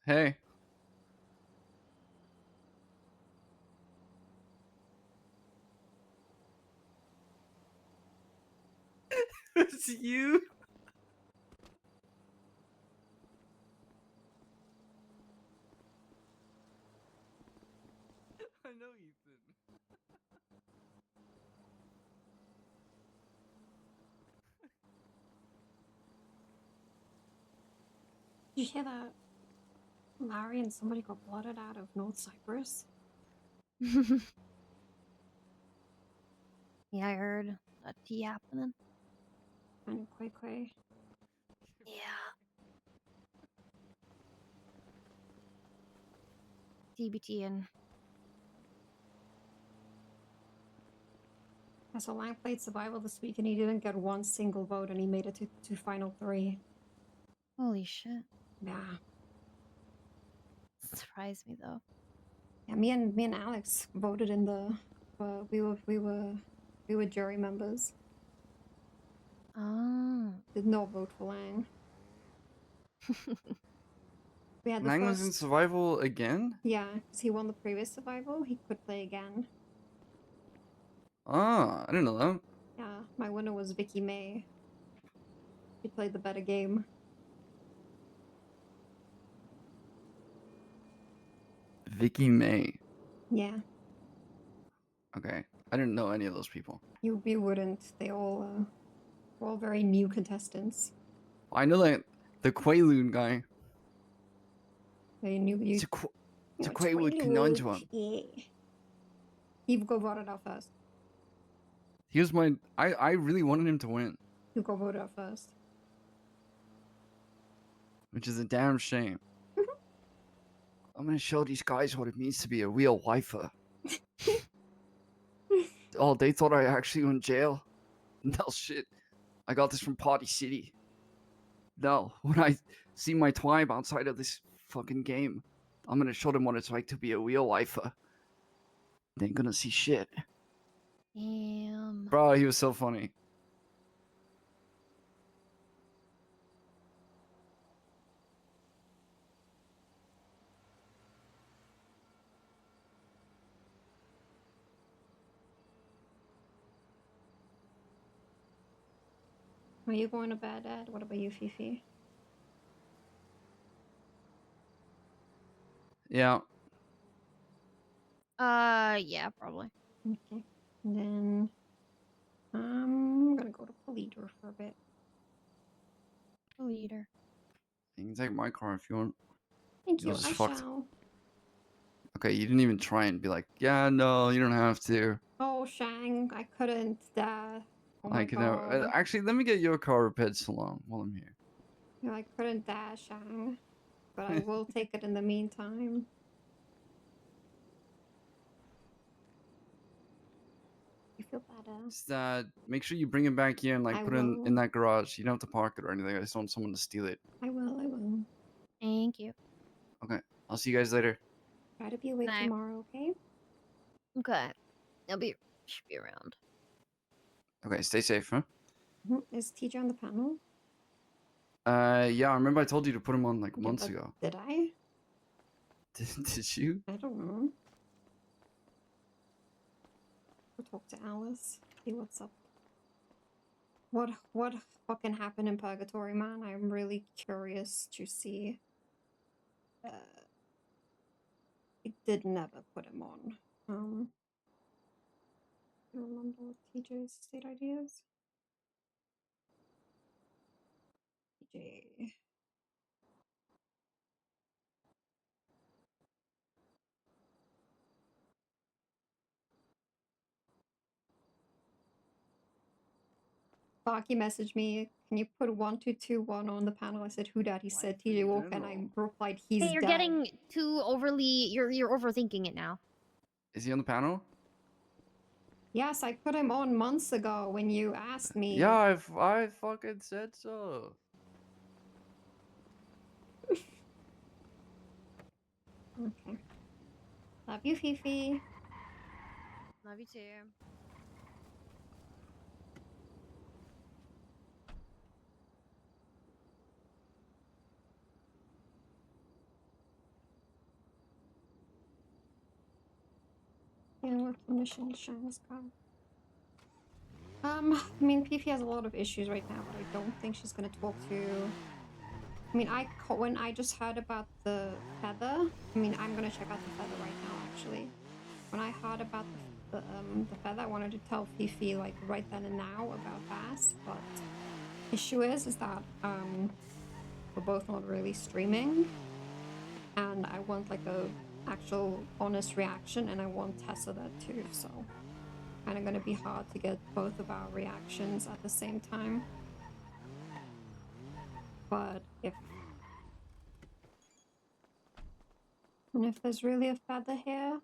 hey. It's you. I know Ethan. Did you hear that Larry and somebody got blotted out of North Cyprus? yeah, I heard that tea happening. And Quay. Yeah. TBT and I saw Lang played Survival this week and he didn't get one single vote and he made it to final 3. holy shit. Yeah. Surprised me though. Yeah, me and Alex voted in the we were jury members. Oh. Did not vote for Lang. We had the Lang was in first survival again? yeah, because he won the previous survival, he could play again. Ah, I didn't know that. Yeah, my winner was Vicky May. She played the better game. Vicky May. Yeah, Okay. I didn't know any of those people. you wouldn't. They all were all very new contestants. I know that the Quaalude guy. They knew you. It's a It's Quaalude Quaalude. conundrum. Yeah. He got voted out first. He was my. I really wanted him to win, You got voted out first. which is a damn shame. I'm gonna show these guys what it means to be a real wifer. Oh, they thought I actually went jail. No shit. I got this from Party City. No, when I see my tribe outside of this fucking game, I'm gonna show them what it's like to be a real lifer. They ain't gonna see shit. Damn. Bro, he was so funny. Are you going to bed, Ed? What about you, Fifi? Yeah. Yeah, probably. Okay. And then I'm gonna go to Polydor for a bit. Leader. You can take my car if you want. Thank Yours you. is I fucked. shall. Okay, you didn't even try and be like, yeah, no, you don't have to. Oh, Shang, I couldn't. Oh my I can have. god. Actually, let me get your car repaired so long while I'm here. Yeah, I couldn't dash, Shang. But I will take it in the meantime. You feel better? Just make sure you bring it back here and like I put it in will. that garage. You don't have to park it or anything. I just want someone to steal it. I will. I will. Thank you. Okay, I'll see you guys later. Try to be awake Night. tomorrow, okay? Okay. Should be around. Okay, stay safe, huh? Is TJ on the panel? Yeah, I remember I told you to put him on like Yeah, months but ago. did I? Did you? I don't know. We'll talk to Alice. See what's up. What fucking happened in Purgatory, man? I'm really curious to see. It did never put him on. I don't remember what TJ's state ID is. TJ. Baki messaged me, can you put 1221 on the panel? I said, who dat? He said TJ Walker, and I replied, he's Hey, you're dead. getting too overly. You're overthinking it now. Is he on the panel? Yes, I put him on months ago when you asked me. Yeah, I fucking said so. Okay. Love you, Fifi. Love you too. Yeah, what mission Shang's car? I mean, Fifi has a lot of issues right now, but I don't think she's gonna talk to. I mean, when I just heard about the feather. I mean, I'm gonna check out the feather right now. Actually, when I heard about the feather, I wanted to tell Fifi like right then and now about Baas, but issue is that we're both not really streaming, and I want like a actual honest reaction, and I want Tessa that too. So kind of gonna be hard to get both of our reactions at the same time. But if there's really a feather here,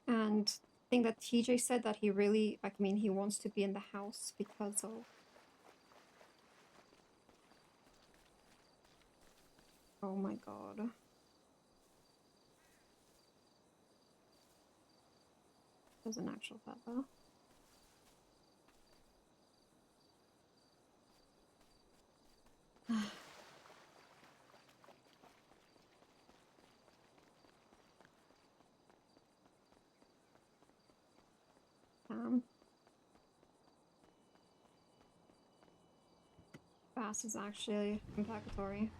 and I think that TJ said that he really, like, I mean, he wants to be in the house because of. Oh my god. There's an actual feather. Baas is actually in purgatory.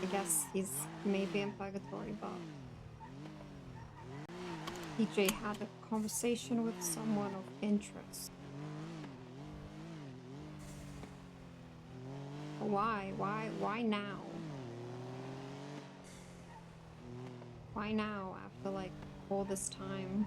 I guess he's maybe in purgatory, but TJ had a conversation with someone of interest. Why? Why now? Why now after like all this time?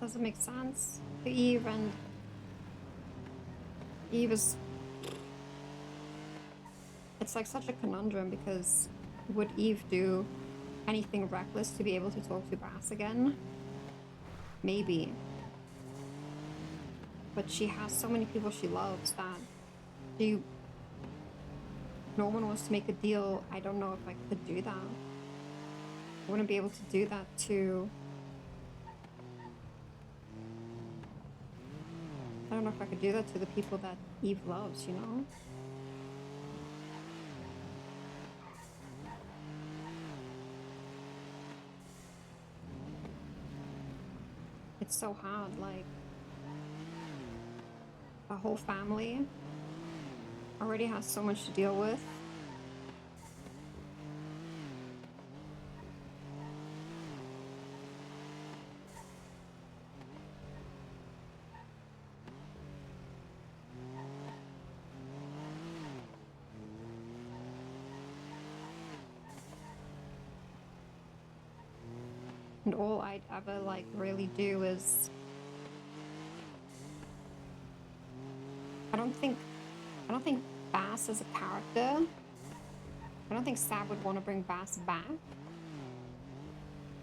doesn't make sense to Eve, and Eve is... It's like such a conundrum, because would Eve do anything reckless to be able to talk to Bass again? Maybe. But she has so many people she loves that Norman wants to make a deal. I don't know if I could do that. I wouldn't be able to do that to... I don't know if I could do that to the people that Eve loves, you know? It's so hard, like... A whole family already has so much to deal with. And all I'd ever, like, really do is... I don't think Bass is a character. I don't think Sab would want to bring Bass back.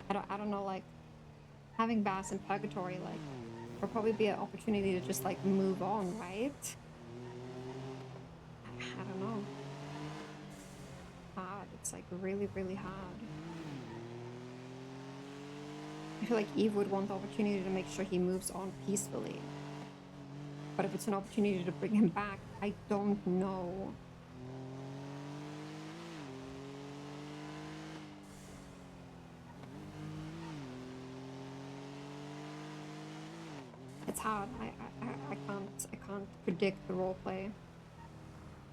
I don't know, like, having Bass in purgatory, like, there'll probably be an opportunity to just, like, move on, right? I don't know. Hard. It's, like, really, really hard. I feel like Eve would want the opportunity to make sure he moves on peacefully. But if it's an opportunity to bring him back, I don't know. It's hard. I can't predict the roleplay.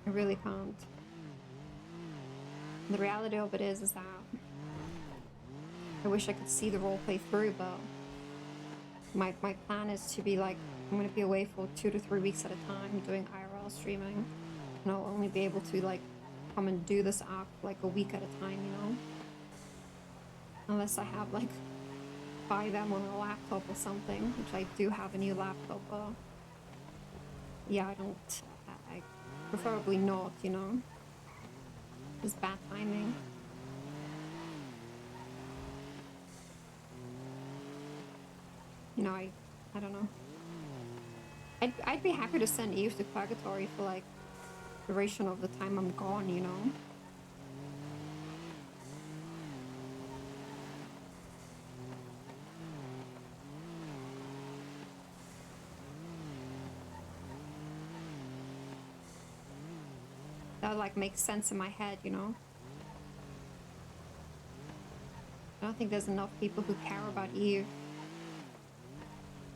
I really can't. The reality of it is that I wish I could see the roleplay through, but my plan is to be like, I'm gonna be away for 2 to 3 weeks at a time doing IRL streaming, and I'll only be able to like come and do this arc like a week at a time, you know? Unless I have like buy them on a laptop or something, which I do have a new laptop, but yeah, I preferably not, you know? It's bad timing. You know, I don't know. I'd be happy to send Eve to purgatory for like duration of the time I'm gone, you know? That like makes sense in my head, you know? I don't think there's enough people who care about Eve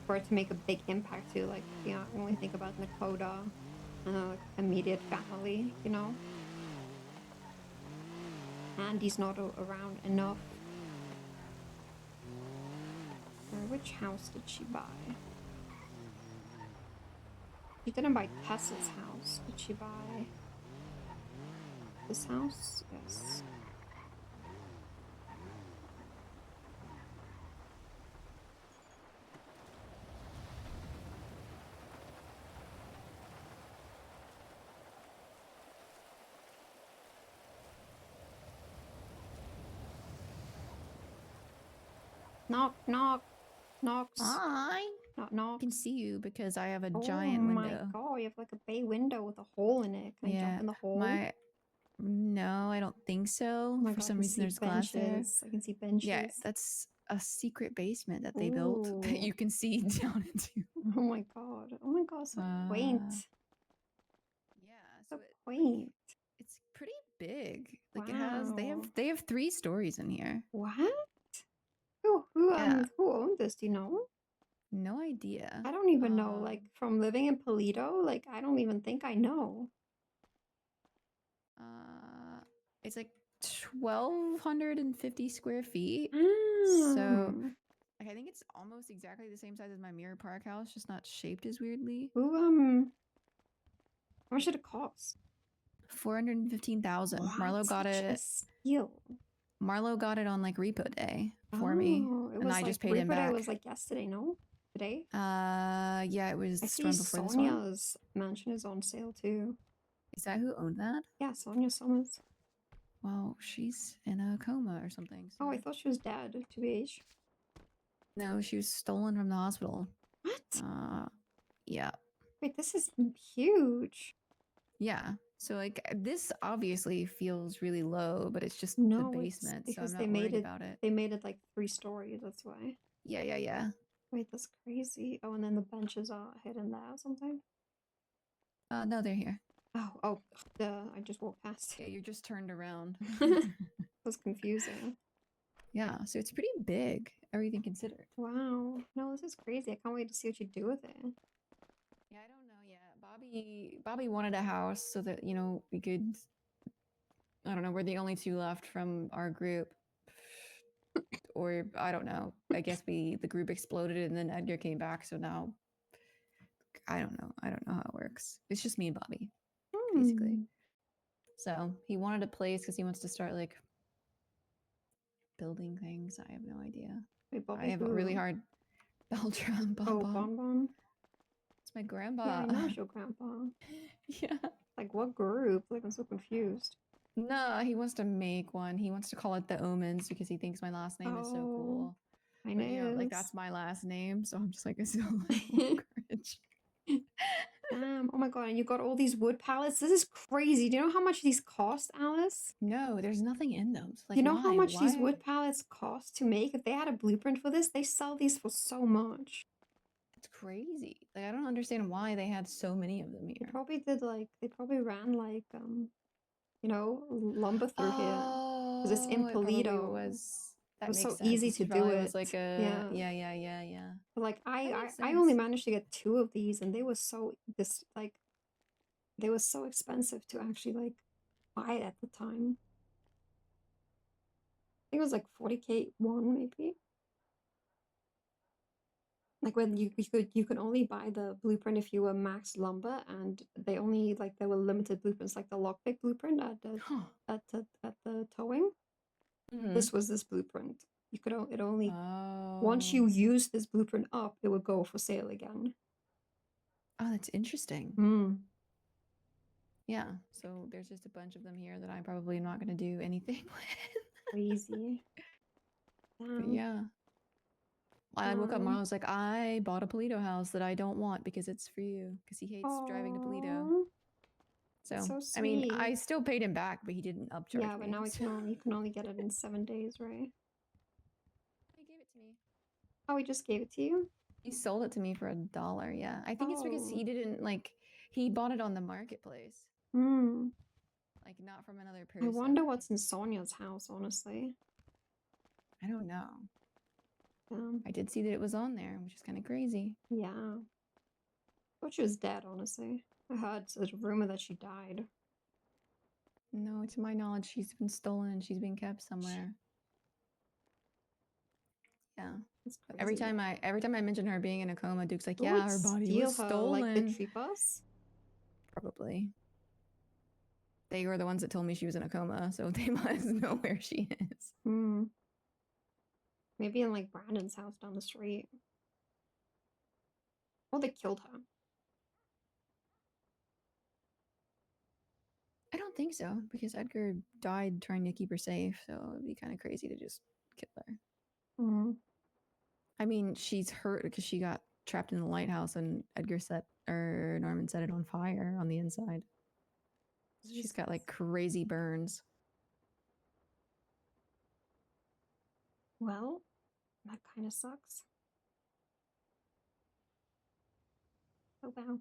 for it to make a big impact to, like, you know, only think about Nakoda and her like, immediate family, you know? Andy's not around enough. Which house did she buy? She didn't buy Tessa's house. Did she buy this house? Yes. Knock, knock, knocks. Hi. Knock, knock. I can see you because I have a Oh giant my window. god, you have like a bay window with a hole in it. Can I jump in the hole? No, I don't think so. Oh my For god, I some can reason, see there's glass there. benches. I can see benches. Yeah, that's a secret basement that they built that Ooh. you can see down into. Oh my god. Oh my god, so quaint. Yeah, So so quaint. it's pretty big. Like Wow. they have 3 stories in here. What? Yeah. Who owned this? Do you know? No idea. I don't even know. Like from living in Polito, like I don't even think I know. It's like 1,250 square feet. Mm. So like, I think it's almost exactly the same size as my Mirror Park house, just not shaped as weirdly. How much did it cost? 415,000. Marlo got Such a it. steal. Marlo got it on like repo day for me, It and was I like just paid him Repo Day back. was like yesterday, no? today? Yeah, it was I the see storm before this one. Sonia's mansion is on sale too. Is that who owned that? Yeah, Sonia Summers. Well, she's in a coma or something. So. Oh, I thought she was dead. TBH. No, she was stolen from the hospital. What? Yeah. Wait, this is huge. Yeah. So like this obviously feels really low, but it's just the No, basement, it's so I'm because not they worried made it. about it. They made it like 3 stories. That's why. Yeah. Wait, that's crazy. Oh, and then the benches are hidden there or something. No, they're here. Oh, duh! I just walked past. Yeah, you're just turned around. That's confusing. Yeah, so it's pretty big, everything considered. Wow. No, this is crazy. I can't wait to see what you do with it. Yeah, I don't know yet. Bobby wanted a house so that, you know, we could, I don't know, we're the only 2 left from our group. Or I don't know. I guess the group exploded and then Edgar came back, so now I don't know. I don't know how it works. It's just me and Bobby, basically. Hmm. So he wanted a place because he wants to start like building things. I have no idea. Wait, Bobby I have a really who? hard Beltram Oh, Bon. Bonbon. It's my grandpa. Yeah, I know it's your grandpa. Yeah. Like what group? Like I'm so confused. No, he wants to make one. He wants to call it the Omens because he thinks my last name is so cool. I But you know, like know. that's my last name, so I'm just like, it's a little cringe. Damn. Oh my god, and you got all these wood pallets. This is crazy. Do you know how much these cost, Alice? No, there's nothing in them. So, like, You know how why? much these Why? wood pallets cost to make? If they had a blueprint for this, they sell these for so much. It's crazy. Like, I don't understand why they had so many of them They here. probably did like they probably ran like you know, lumber through here. Because it's in It probably Polito. was. That It was makes so sense. easy He to do probably it. was like a Yeah. But like That makes I only sense. managed to get 2 of these and they were so they were so expensive to actually like buy at the time. I think it was like 40K one maybe. Like when you could only buy the blueprint if you were max lumber, and they only like there were limited blueprints like the lockpick blueprint at the Huh. at the towing. Mhm. This was this blueprint. You could it only once Oh. you use this blueprint up, it would go for sale again. Oh, that's interesting. Hmm. Yeah. So there's just a bunch of them here that I'm probably not going to do anything with. Crazy. But Damn. yeah. I woke up, Marlon was like, I bought a Polito house that I don't want because it's for you. Because he hates driving to Polito. Aw, So, that's so I mean, I sweet. still paid him back, but he didn't upcharge Yeah, but me. now so- you can only get it in 7 days, right? He gave it to me. Oh, he just gave it to you? He sold it to me for $1. Yeah. I think it's because Oh. he didn't like, he bought it on the marketplace. Hmm. Like, not from another person. I wonder what's in Sonia's house, honestly. I don't know. Um, I did see that it was on there, which is kind of crazy. yeah. Thought she was dead, honestly. I heard there's a rumor that she died. No, to my knowledge, she's been stolen and she's been kept somewhere. Yeah. That's Every crazy. time I mention her being in a coma, Duke's like, Who yeah, would her body steal was her, stolen. like the Tripas? Probably. They were the ones that told me she was in a coma, so they must know where she is. Hmm. Maybe in like Brandon's house down the street. Or they killed her. I don't think so, because Edgar died trying to keep her safe, so it'd be kind of crazy to just kill her. Hmm. I mean, she's hurt because she got trapped in the lighthouse and Norman set it on fire on the inside. So she's got like crazy burns. Well, that kind of sucks. Oh wow.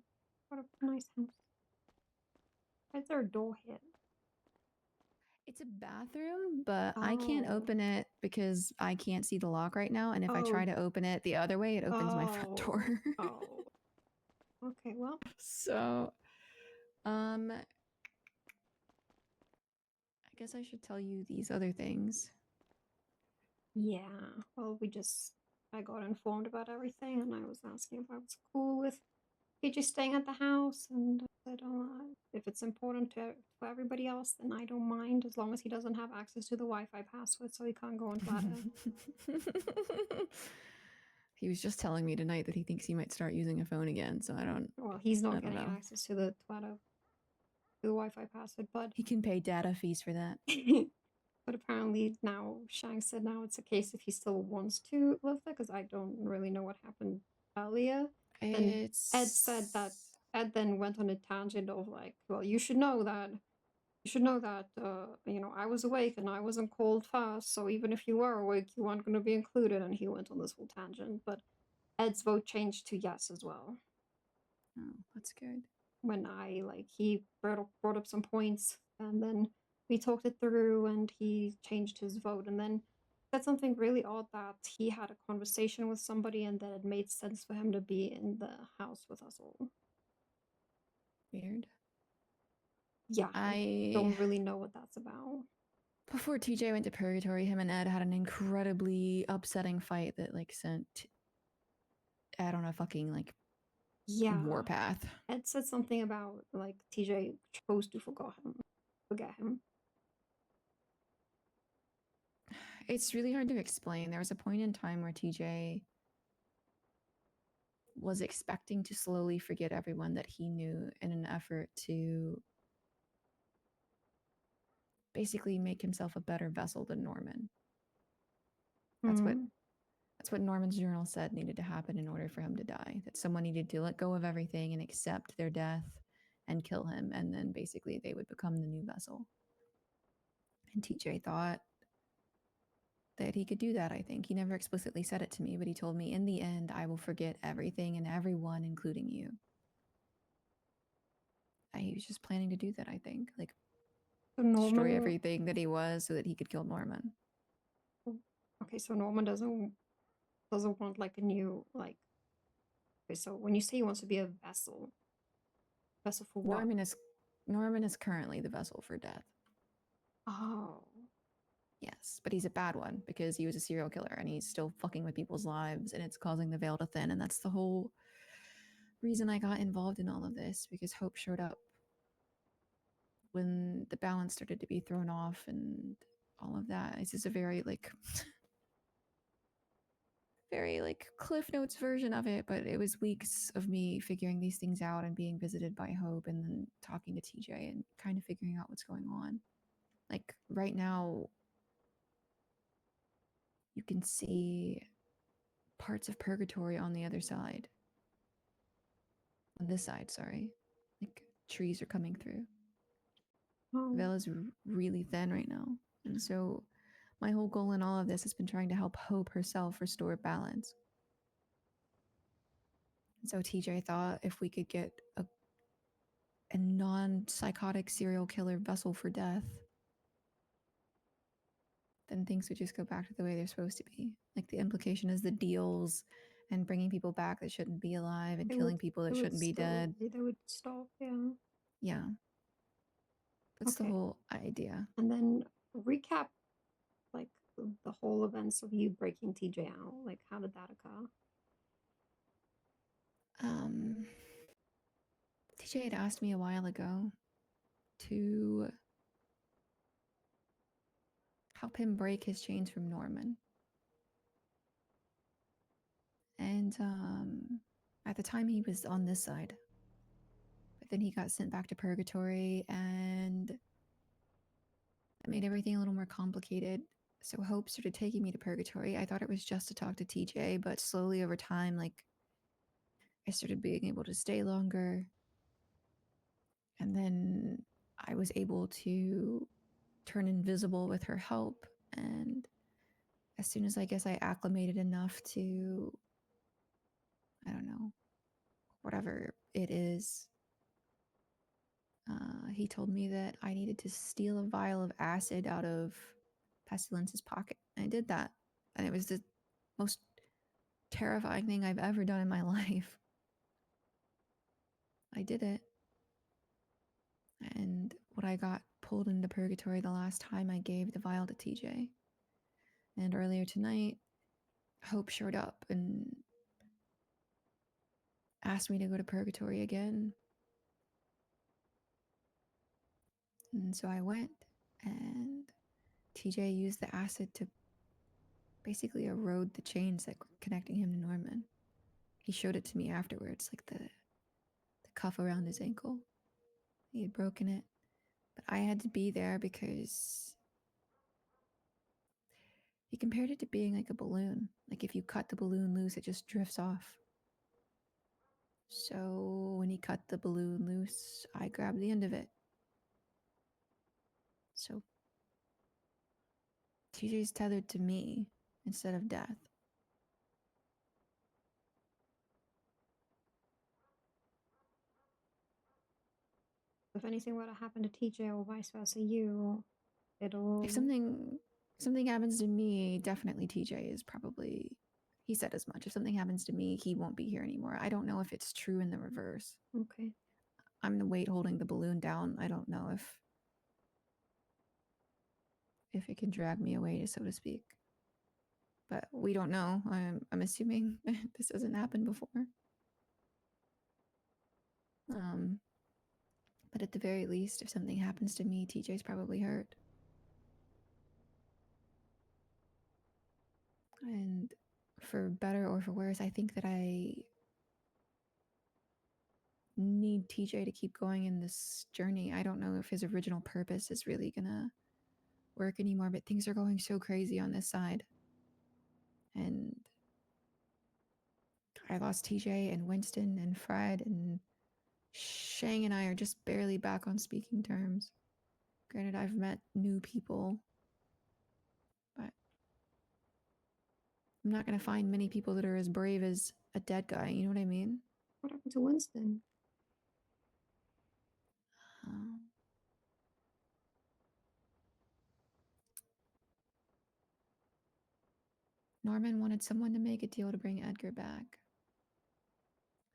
What a nice house. Why is there a door hit? It's a bathroom, but I can't Oh. open it because I can't see the lock right now. And if I try Oh. to open it the other way, it opens my front door. Oh. Okay, well. So, I guess I should tell you these other things. Yeah. Well, I got informed about everything and I was asking if I was cool with PJ staying at the house, and I said, if it's important to everybody else, then I don't mind, as long as he doesn't have access to the Wi-Fi password, so he can't go on Flatter. He was just telling me tonight that he thinks he might start using a phone again, so I don't. Well, he's I not don't getting know. access to the Wi-Fi password, but He can pay data fees for that. but apparently now Shang said now it's a case if he still wants to live there, because I don't really know what happened earlier. And Ed said that Ed then went on a tangent of like, well, you should know that I was awake and I wasn't called first, so even if you were awake, you weren't going to be included. And he went on this whole tangent, but Ed's vote changed to yes as well. Oh, that's good. When he brought up some points, and then we talked it through, and he changed his vote, and then said something really odd that he had a conversation with somebody, and that it made sense for him to be in the house with us all. Weird. Yeah, I don't I really know what that's about. Before TJ went to purgatory, him and Ed had an incredibly upsetting fight that like sent Ed on a fucking like Yeah, warpath. Ed said something about like TJ chose to forget him. It's really hard to explain. There was a point in time where TJ was expecting to slowly forget everyone that he knew in an effort to basically make himself a better vessel than Norman. That's what Norman's journal said needed to happen in order for him to die. That someone needed to let go of everything and accept their death and kill him, and then basically they would become the new vessel. And TJ thought that he could do that, I think. He never explicitly said it to me, but he told me, in the end, I will forget everything and everyone, including you. He was just planning to do that, I think. Like, So destroy everything that he was so that he could kill Norman. Okay, so Norman doesn't want like a new like. Okay, so when you say he wants to be a vessel for what? Norman is currently the vessel for death. Oh. Yes, but he's a bad one because he was a serial killer and he's still fucking with people's lives and it's causing the veil to thin. And that's the whole reason I got involved in all of this, because Hope showed up when the balance started to be thrown off and all of that. It's just a very like Cliff Notes version of it, but it was weeks of me figuring these things out and being visited by Hope and then talking to TJ and kind of figuring out what's going on. Like right now, you can see parts of purgatory on the other side. On this side, sorry. Like trees are coming through. Oh. The veil is really thin right now. And so my whole goal in all of this has been trying to help Hope herself restore balance. And so TJ thought if we could get a non-psychotic serial killer vessel for death, then things would just go back to the way they're supposed to be. Like the implication is the deals and bringing people back that shouldn't be alive and killing people that shouldn't be dead. They would stop, yeah. Yeah. That's the whole idea. And then recap like the whole events of you breaking TJ out. Like how did that occur? TJ had asked me a while ago to help him break his chains from Norman. And at the time he was on this side. But then he got sent back to purgatory and that made everything a little more complicated. So Hope started taking me to purgatory. I thought it was just to talk to TJ, but slowly over time, like I started being able to stay longer. And then I was able to turn invisible with her help. And as soon as I guess I acclimated enough to, I don't know, whatever it is, he told me that I needed to steal a vial of acid out of Pestilence's pocket. And I did that. And it was the most terrifying thing I've ever done in my life. I did it. And when I got pulled into purgatory the last time, I gave the vial to TJ. And earlier tonight, Hope showed up and asked me to go to purgatory again. And so I went, and TJ used the acid to basically erode the chains that were connecting him to Norman. He showed it to me afterwards, like the cuff around his ankle. He had broken it. But I had to be there because he compared it to being like a balloon. Like if you cut the balloon loose, it just drifts off. So when he cut the balloon loose, I grabbed the end of it. So TJ's tethered to me instead of death. If anything were to happen to TJ or vice versa, you, it'll. If something happens to me, definitely TJ is probably. He said as much. If something happens to me, he won't be here anymore. I don't know if it's true in the reverse. Okay. I'm the weight holding the balloon down. I don't know if it can drag me away, so to speak. But we don't know. I'm assuming this hasn't happened before. But at the very least, if something happens to me, TJ's probably hurt. And for better or for worse, I think that I need TJ to keep going in this journey. I don't know if his original purpose is really gonna work anymore, but things are going so crazy on this side. And I lost TJ and Winston and Fred, and Shang and I are just barely back on speaking terms. Granted, I've met new people, but I'm not going to find many people that are as brave as a dead guy. You know what I mean? What happened to Winston? Norman wanted someone to make a deal to bring Edgar back.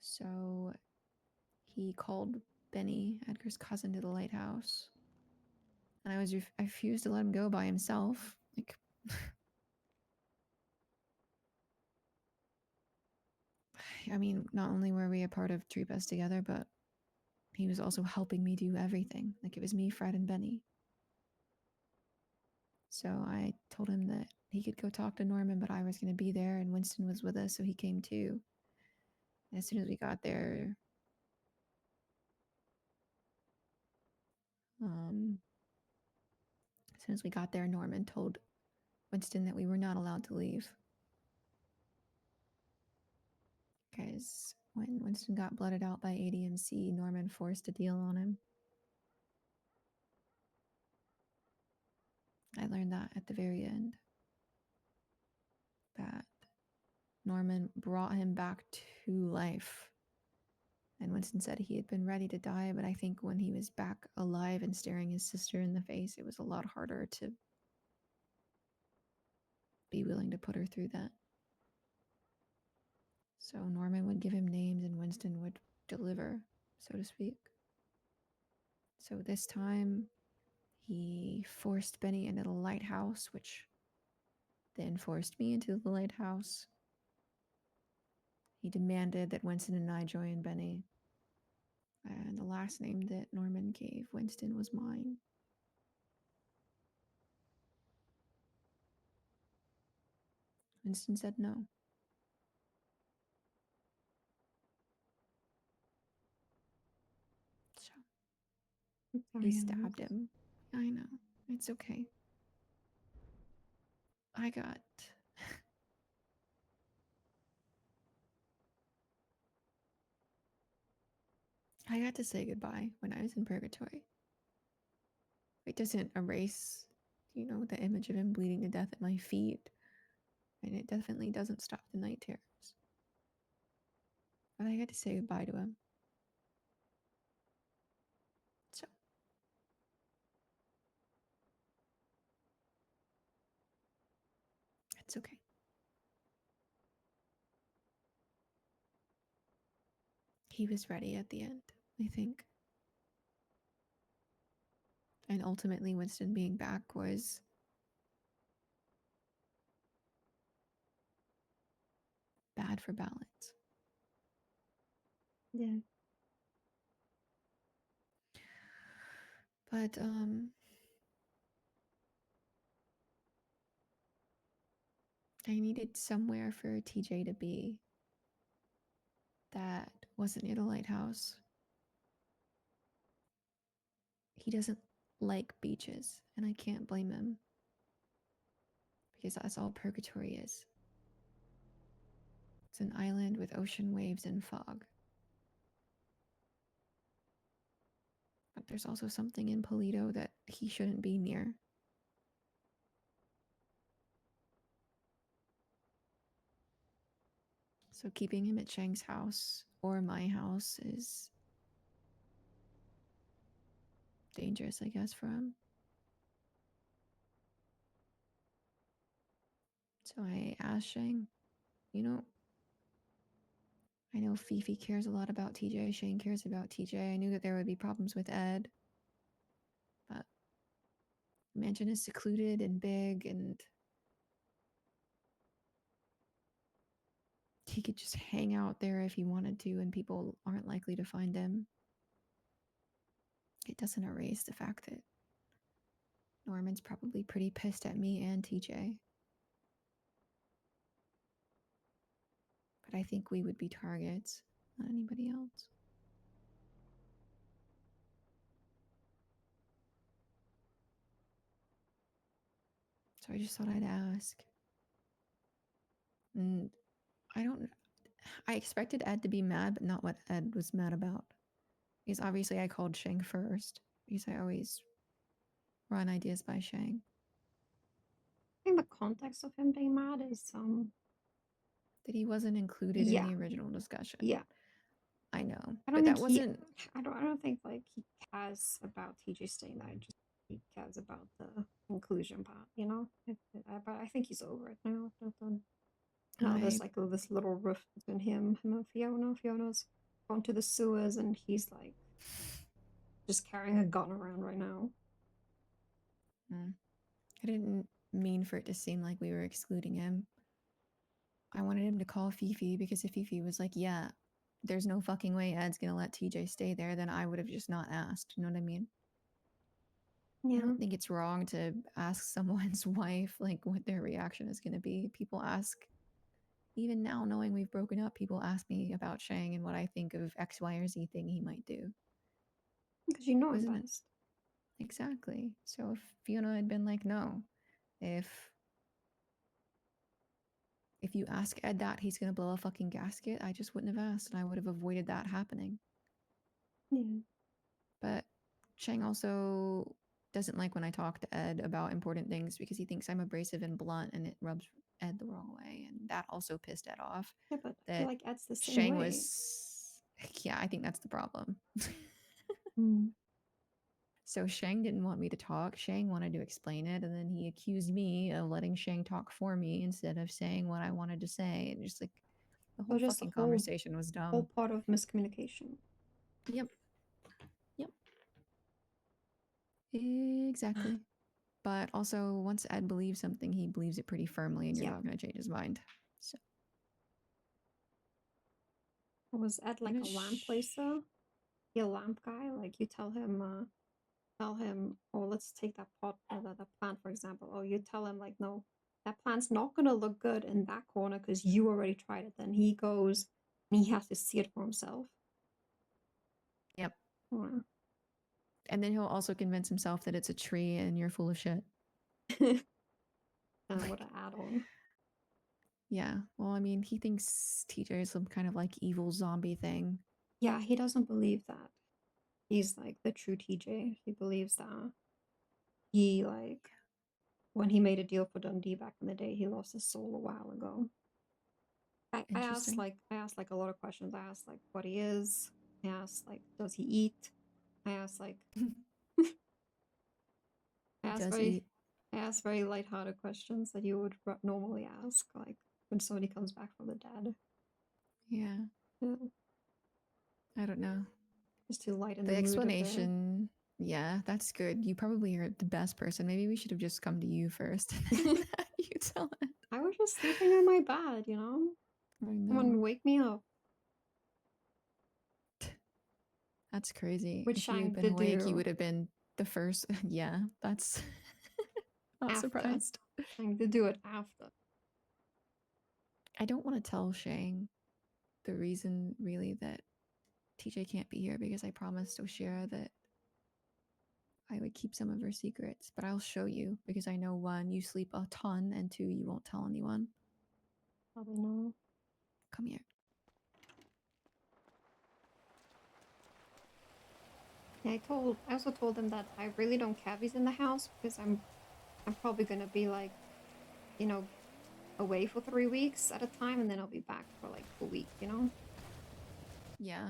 So he called Benny, Edgar's cousin, to the lighthouse. And I refused to let him go by himself. Like, I mean, not only were we a part of Tree Best together, but he was also helping me do everything. Like, it was me, Fred, and Benny. So I told him that he could go talk to Norman, but I was going to be there, and Winston was with us, so he came too. And as soon as we got there, Norman told Winston that we were not allowed to leave. Because when Winston got blooded out by ADMC, Norman forced a deal on him. I learned that at the very end. That Norman brought him back to life. And Winston said he had been ready to die, but I think when he was back alive and staring his sister in the face, it was a lot harder to be willing to put her through that. So Norman would give him names and Winston would deliver, so to speak. So this time, he forced Benny into the lighthouse, which then forced me into the lighthouse. He demanded that Winston and I join Benny. And the last name that Norman gave Winston was mine. Winston said no. So he stabbed him. I know. It's okay. I got to say goodbye when I was in purgatory. It doesn't erase, the image of him bleeding to death at my feet. And it definitely doesn't stop the night terrors. But I got to say goodbye to him. So. It's okay. He was ready at the end, I think. And ultimately, Winston being back was bad for balance. Yeah. But I needed somewhere for TJ to be that wasn't near the lighthouse. He doesn't like beaches, and I can't blame him. Because that's all purgatory is. It's an island with ocean waves and fog. But there's also something in Polito that he shouldn't be near. So keeping him at Shang's house or my house is dangerous, I guess, for him. So I asked Shang, you know, I know Fifi cares a lot about TJ, Shang cares about TJ. I knew that there would be problems with Ed. But the mansion is secluded and big, and he could just hang out there if he wanted to, and people aren't likely to find him. It doesn't erase the fact that Norman's probably pretty pissed at me and TJ. But I think we would be targets, not anybody else. So I just thought I'd ask. And I expected Ed to be mad, but not what Ed was mad about. Because obviously I called Shang first, because I always run ideas by Shang. I think the context of him being mad is That he wasn't included in the original discussion. Yeah. I know. I But don't that think wasn't I don't think like he cares about TJ staying there. Just he cares about the inclusion part, you know. But I think he's over it now. Now there's like this little rift between him and Fiona. Fiona's gone to the sewers, and he's like just carrying a gun around right now. I didn't mean for it to seem like we were excluding him. I wanted him to call Fifi, because if Fifi was like, yeah, there's no fucking way Ed's gonna let TJ stay there, then I would have just not asked. You know what I mean? Yeah. I don't think it's wrong to ask someone's wife like what their reaction is gonna be. People ask, even now knowing we've broken up, people ask me about Shang and what I think of X, Y, or Z thing he might do. Because you know him Wasn't it? best. Exactly. So if Fiona had been like, no, if you ask Ed that he's gonna blow a fucking gasket, I just wouldn't have asked, and I would have avoided that happening. Yeah. But Shang also doesn't like when I talk to Ed about important things, because he thinks I'm abrasive and blunt, and it rubs Ed the wrong way, and that also pissed Ed off. Yeah, but I That feel like Ed's the same Shang way. was, yeah, I think that's the problem. Mm. So Shang didn't want me to talk. Shang wanted to explain it, and then he accused me of letting Shang talk for me instead of saying what I wanted to say. And just like the whole just fucking the whole- conversation was dumb. Whole part of miscommunication. Yep. Exactly. But also, once Ed believes something, he believes it pretty firmly, and you're not going to change his mind. So Was Ed like a lamp placer? He a lamp guy? Like you tell him, oh, let's take that pot, the plant for example. Oh, you tell him like, no, that plant's not gonna look good in that corner because you already tried it. Then he goes and he has to see it for himself. Yep. Yeah. And then he'll also convince himself that it's a tree and you're full of shit. What an add-on. Yeah. Well, I mean, he thinks TJ is some kind of like evil zombie thing. Yeah, he doesn't believe that. He's like the true TJ. He believes that he like when he made a deal for Dundee back in the day, he lost his soul a while ago. I asked like a lot of questions. I asked like what he is. I asked like does he eat? I asked like I asked very lighthearted questions that you would normally ask, like when somebody comes back from the dead. Yeah. I don't know. Just to lighten the explanation. Yeah, that's good. You probably are the best person. Maybe we should have just come to you first. You tell it. I was just sleeping in my bed, you know? Someone wake me up. That's crazy. Which if you had been awake, you would have been the first. Yeah, that's not surprised. Shang did do it after. I don't want to tell Shang the reason really that TJ can't be here because I promised Oshira that I would keep some of her secrets, but I'll show you because I know one, you sleep a ton, and two, you won't tell anyone. Probably not. Come here. Yeah, I also told him that I really don't care if he's in the house because I'm probably gonna be like, you know, away for 3 weeks at a time, and then I'll be back for like a week, you know? Yeah.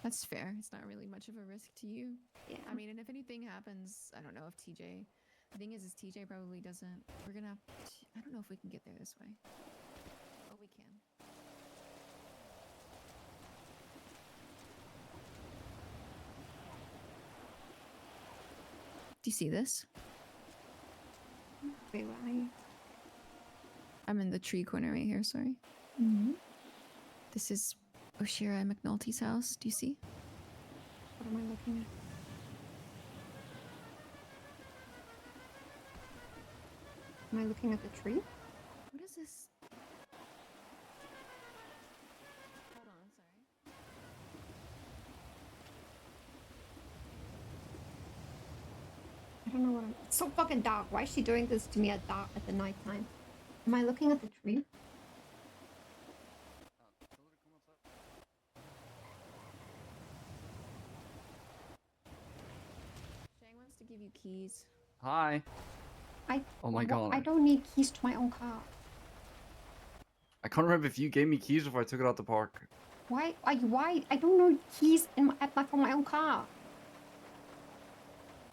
That's fair. It's not really much of a risk to you. Yeah. I mean, and if anything happens, I don't know if TJ. The thing is TJ probably doesn't. We're gonna have. I don't know if we can get there this way. Oh, we can. Do you see this? Wait, where are you? I'm in the tree corner right here. Sorry. Mm-hmm. This is Oshira and McNulty's house. Do you see? What am I looking at? Am I looking at the tree? What is this? Hold on, sorry. I don't know what I'm. It's so fucking dark. Why is she doing this to me at dark at the nighttime? Am I looking at the tree? Shang wants to give you keys. Hi. Oh my god. I don't need keys to my own car. I can't remember if you gave me keys or if I took it out the park. Why? Why? I don't know keys in for my own car.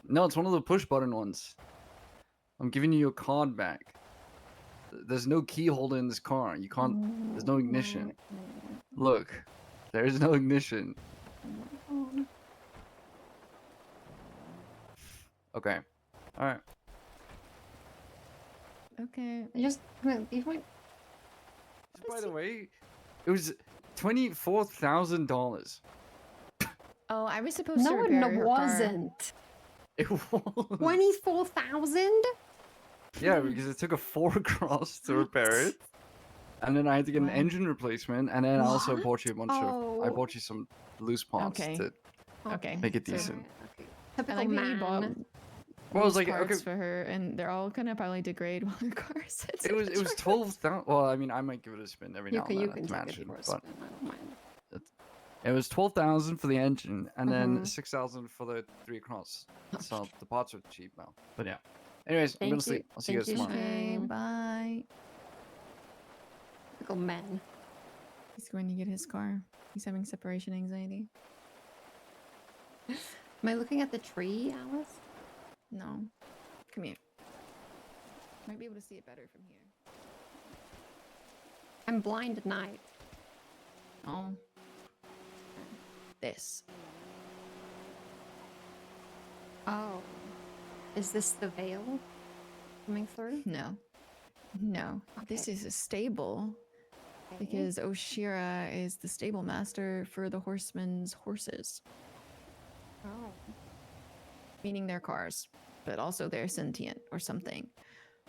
No, it's one of the push button ones. I'm giving you your card back. There's no key holder in this car. You can't. There's no ignition. Look, there is no ignition. Okay. All right. Okay. By the way, it was $24,000. Oh, I was supposed to No, repair it her wasn't. It was 24,000. Yeah, because it took a 4 across to repair it, and then I had to get an Wow. engine replacement, and then I also What? bought you a bunch of. I Oh. bought you some loose parts Okay. to Okay. make it So- decent. Okay. I Typical like that man. you bought Well, I was those like, parts okay, for her, and they're all gonna probably degrade while her car sits. it was 12,000. Well, I mean, I might give it a spin every now and You then can to take match it it, for a but spin. I don't mind. it was 12,000 for the engine, and then Mhm. 6,000 for the 3 across. So the parts are cheap now. But yeah. Anyways, I'm Thank gonna you. sleep. I'll see you guys Thank you, tomorrow. Okay, Shang. bye. Typical man. He's going to get his car. He's having separation anxiety. Am I looking at the tree, Alice? No. Come here. Might be able to see it better from here. I'm blind at night. Oh. This. Oh. Is this the veil coming through? No. No. This Okay. is a stable Okay. because Oshira is the stable master for the horsemen's horses, Oh. meaning their cars, but also they're sentient or something.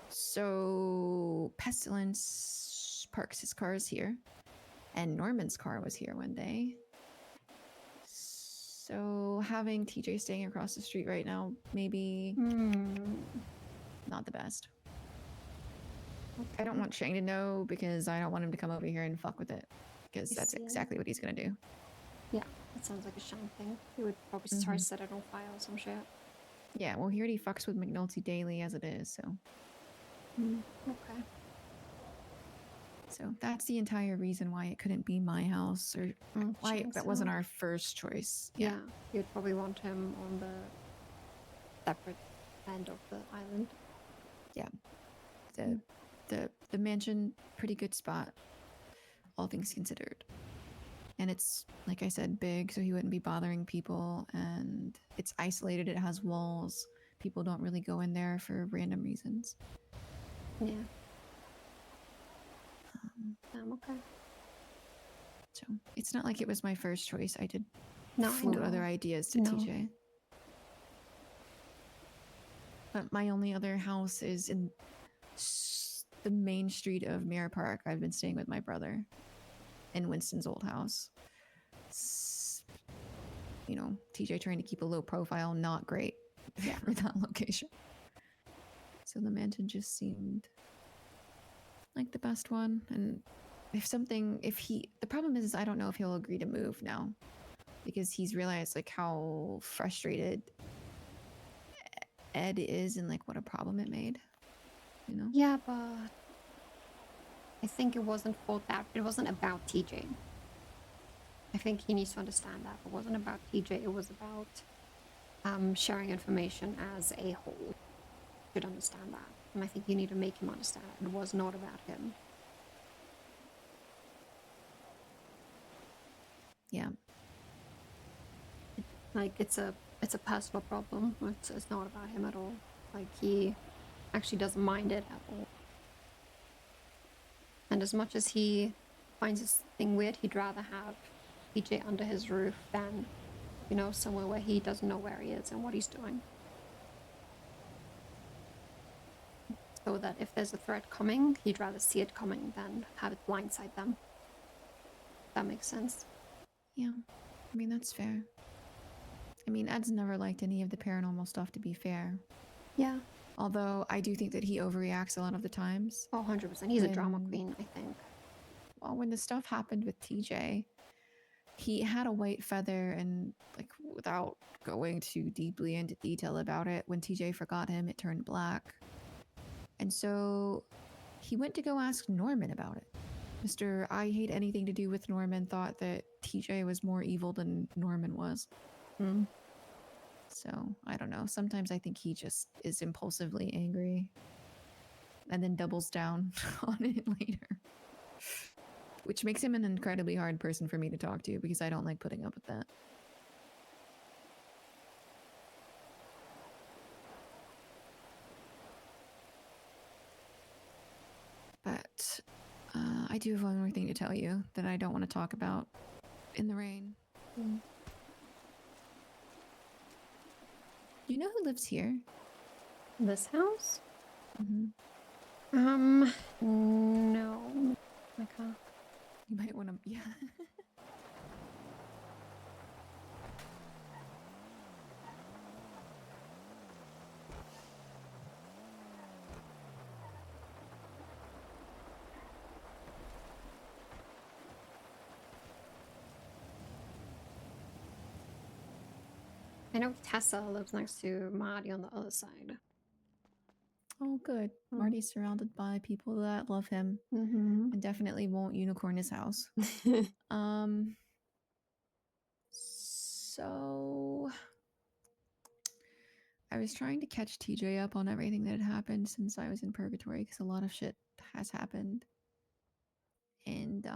So Pestilence parks his cars here, and Norman's car was here one day. So having TJ staying across the street right now, maybe not the best. I don't want Shang to know because I don't want him to come over here and fuck with it, because I that's see. exactly what he's gonna do. Yeah, that sounds like a Shang thing. He would probably start set it on fire or some shit. Yeah, well, he already fucks with McNulty daily as it is, so Okay. that's the entire reason why it couldn't be my house, or why Shang's that wasn't house. our first choice. Yeah, you'd probably want him on the separate end of the island. The mansion, pretty good spot, all things considered. And it's, like I said, big, so he wouldn't be bothering people, and it's isolated, it has walls. People don't really go in there for random reasons. Yeah. Okay. So it's not like it was my first choice. I did No, I float know. other ideas to No. TJ. But my only other house is in the main street of Mirror Park. I've been staying with my brother in Winston's old house. You know, TJ trying to keep a low profile, not great for that location. So the mansion just seemed like the best one. And the problem is I don't know if he'll agree to move now, because he's realized like how frustrated Ed is and like what a problem it made, you know? Yeah, but I think it wasn't for that. It wasn't about TJ. I think he needs to understand that. It wasn't about TJ. It was about sharing information as a whole. You should understand that. And I think you need to make him understand it. It was not about him. Yeah. Like, it's a personal problem. It's not about him at all. Like, he actually doesn't mind it at all. And as much as he finds this thing weird, he'd rather have TJ under his roof than, you know, somewhere where he doesn't know where he is and what he's doing. So that if there's a threat coming, he'd rather see it coming than have it blindside them. That makes sense. Yeah. I mean, that's fair. I mean, Ed's never liked any of the paranormal stuff, to be fair. Yeah. Although I do think that he overreacts a lot of the times. Oh, 100%. He's a drama queen, I think. Well, when the stuff happened with TJ, he had a white feather, and like without going too deeply into detail about it, when TJ forgot him, it turned black. And so he went to go ask Norman about it. Mr. I hate anything to do with Norman thought that TJ was more evil than Norman was. So I don't know. Sometimes I think he just is impulsively angry and then doubles down on it later. Which makes him an incredibly hard person for me to talk to, because I don't like putting up with that. But I do have one more thing to tell you that I don't want to talk about in the rain. You know who lives here? This house? Mm-hmm. No. Okay. You might want to, yeah. I know Tessa lives next to Marty on the other side. Oh, good. Marty's surrounded by people that love him and definitely won't unicorn his house. So I was trying to catch TJ up on everything that had happened since I was in purgatory, because a lot of shit has happened. And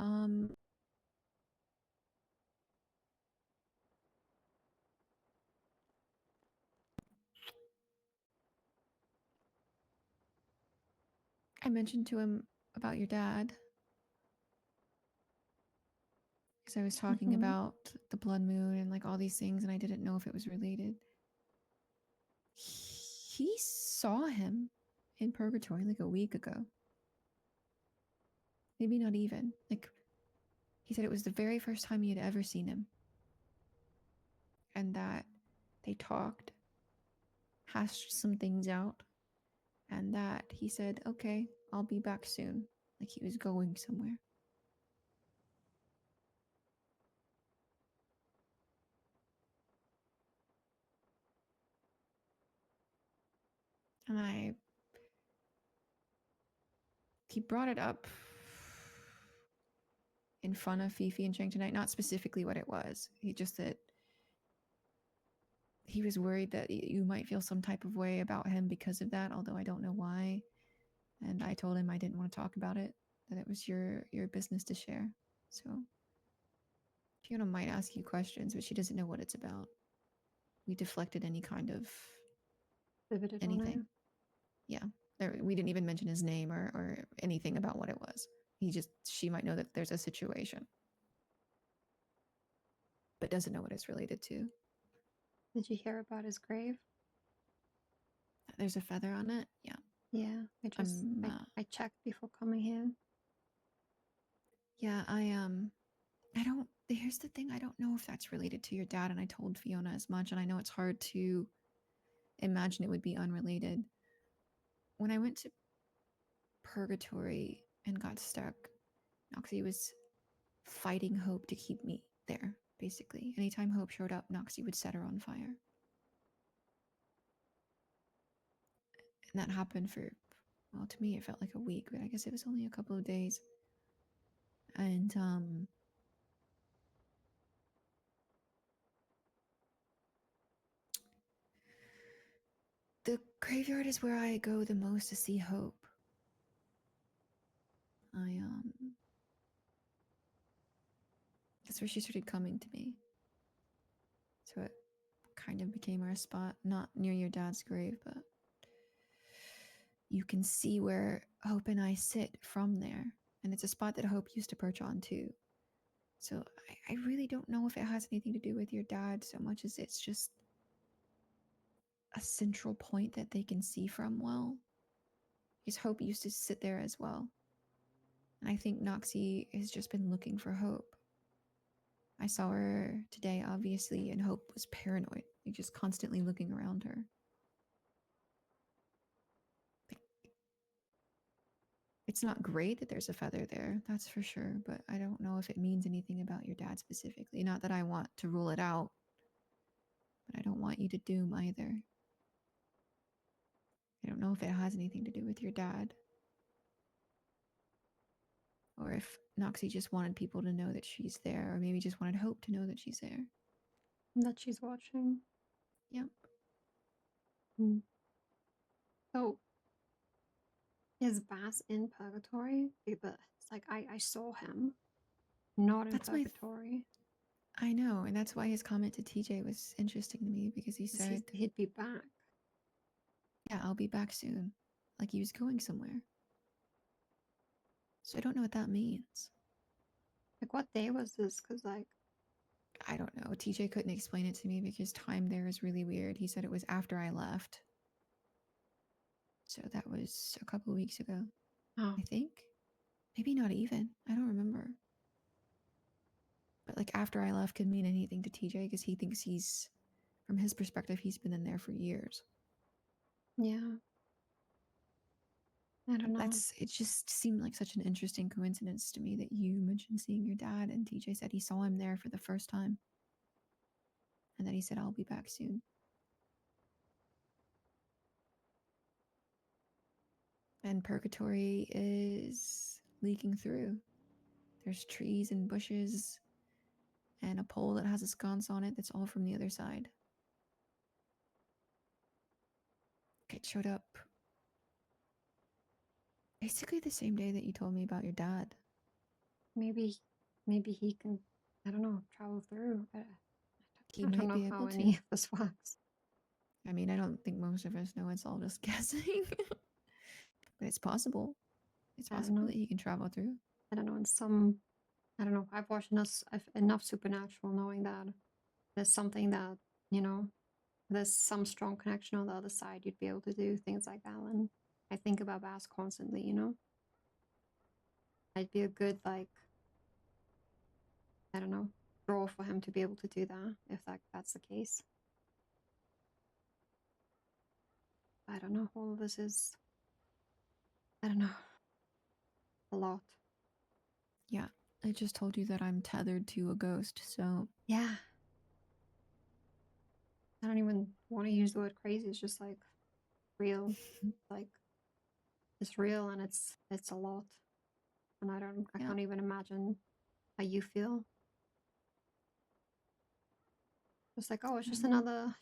I mentioned to him about your dad, because I was talking about the blood moon and like all these things, and I didn't know if it was related. He saw him in purgatory like a week ago. Maybe not even. Like, he said it was the very first time he had ever seen him. And that they talked, hashed some things out, and that he said, okay, I'll be back soon. Like he was going somewhere. And he brought it up in front of Fifi and Shang tonight, not specifically what it was. He just said he was worried that you might feel some type of way about him because of that, although I don't know why. And I told him I didn't want to talk about it, that it was your business to share. So Fiona might ask you questions, but she doesn't know what it's about. We deflected any kind of anything. Yeah. We didn't even mention his name or anything about what it was. She might know that there's a situation, but doesn't know what it's related to. Did you hear about his grave? There's a feather on it? Yeah. Yeah, I'm, I checked before coming here. Yeah, I don't. Here's the thing. I don't know if that's related to your dad, and I told Fiona as much, and I know it's hard to imagine it would be unrelated. When I went to purgatory and got stuck, Noxie was fighting Hope to keep me there, basically. Anytime Hope showed up, Noxie would set her on fire. And that happened for, well, to me, it felt like a week, but I guess it was only a couple of days. And, the graveyard is where I go the most to see Hope. That's where she started coming to me. So it kind of became our spot, not near your dad's grave, but you can see where Hope and I sit from there. And it's a spot that Hope used to perch on too. So I really don't know if it has anything to do with your dad so much as it's just a central point that they can see from well. Because Hope used to sit there as well. And I think Noxie has just been looking for Hope. I saw her today, obviously, and Hope was paranoid, like just constantly looking around her. It's not great that there's a feather there, that's for sure, but I don't know if it means anything about your dad specifically. Not that I want to rule it out, but I don't want you to doom either. I don't know if it has anything to do with your dad. Or if Noxie just wanted people to know that she's there, or maybe just wanted Hope to know that she's there. That she's watching. Yep. So is Baas in purgatory? Because it's like I saw him not in That's purgatory. I know, and that's why his comment to TJ was interesting to me, because he said, He'd be back. yeah, I'll be back soon. Like he was going somewhere. So I don't know what that means. Like, what day was this? Because, like, I don't know. TJ couldn't explain it to me because time there is really weird. He said it was after I left. So that was a couple of weeks ago, oh, I think. Maybe not even. I don't remember. But like after I left could mean anything to TJ because he thinks from his perspective, he's been in there for years. yeah. I don't know. It just seemed like such an interesting coincidence to me that you mentioned seeing your dad and TJ said he saw him there for the first time. And then he said, I'll be back soon. And purgatory is leaking through. There's trees and bushes and a pole that has a sconce on it that's all from the other side. It showed up basically the same day that you told me about your dad. Maybe he can, I don't know, travel through. But He I don't might know be how able any to. of this works. I mean, I don't think most of us know. It's all just guessing. But it's possible. It's I don't possible know. that he can travel through. I don't know. I don't know. I've watched enough Supernatural knowing that there's something that, you know, there's some strong connection on the other side. You'd be able to do things like that. And I think about Bass constantly, you know? I'd be a good, like, I don't know, draw for him to be able to do that, if that's the case. I don't know. All of this is, I don't know, a lot. Yeah, I just told you that I'm tethered to a ghost, so... Yeah. I don't even want to use the word crazy. It's just like real. Like, it's real and it's a lot. And I can't even imagine how you feel. It's like, oh, it's just another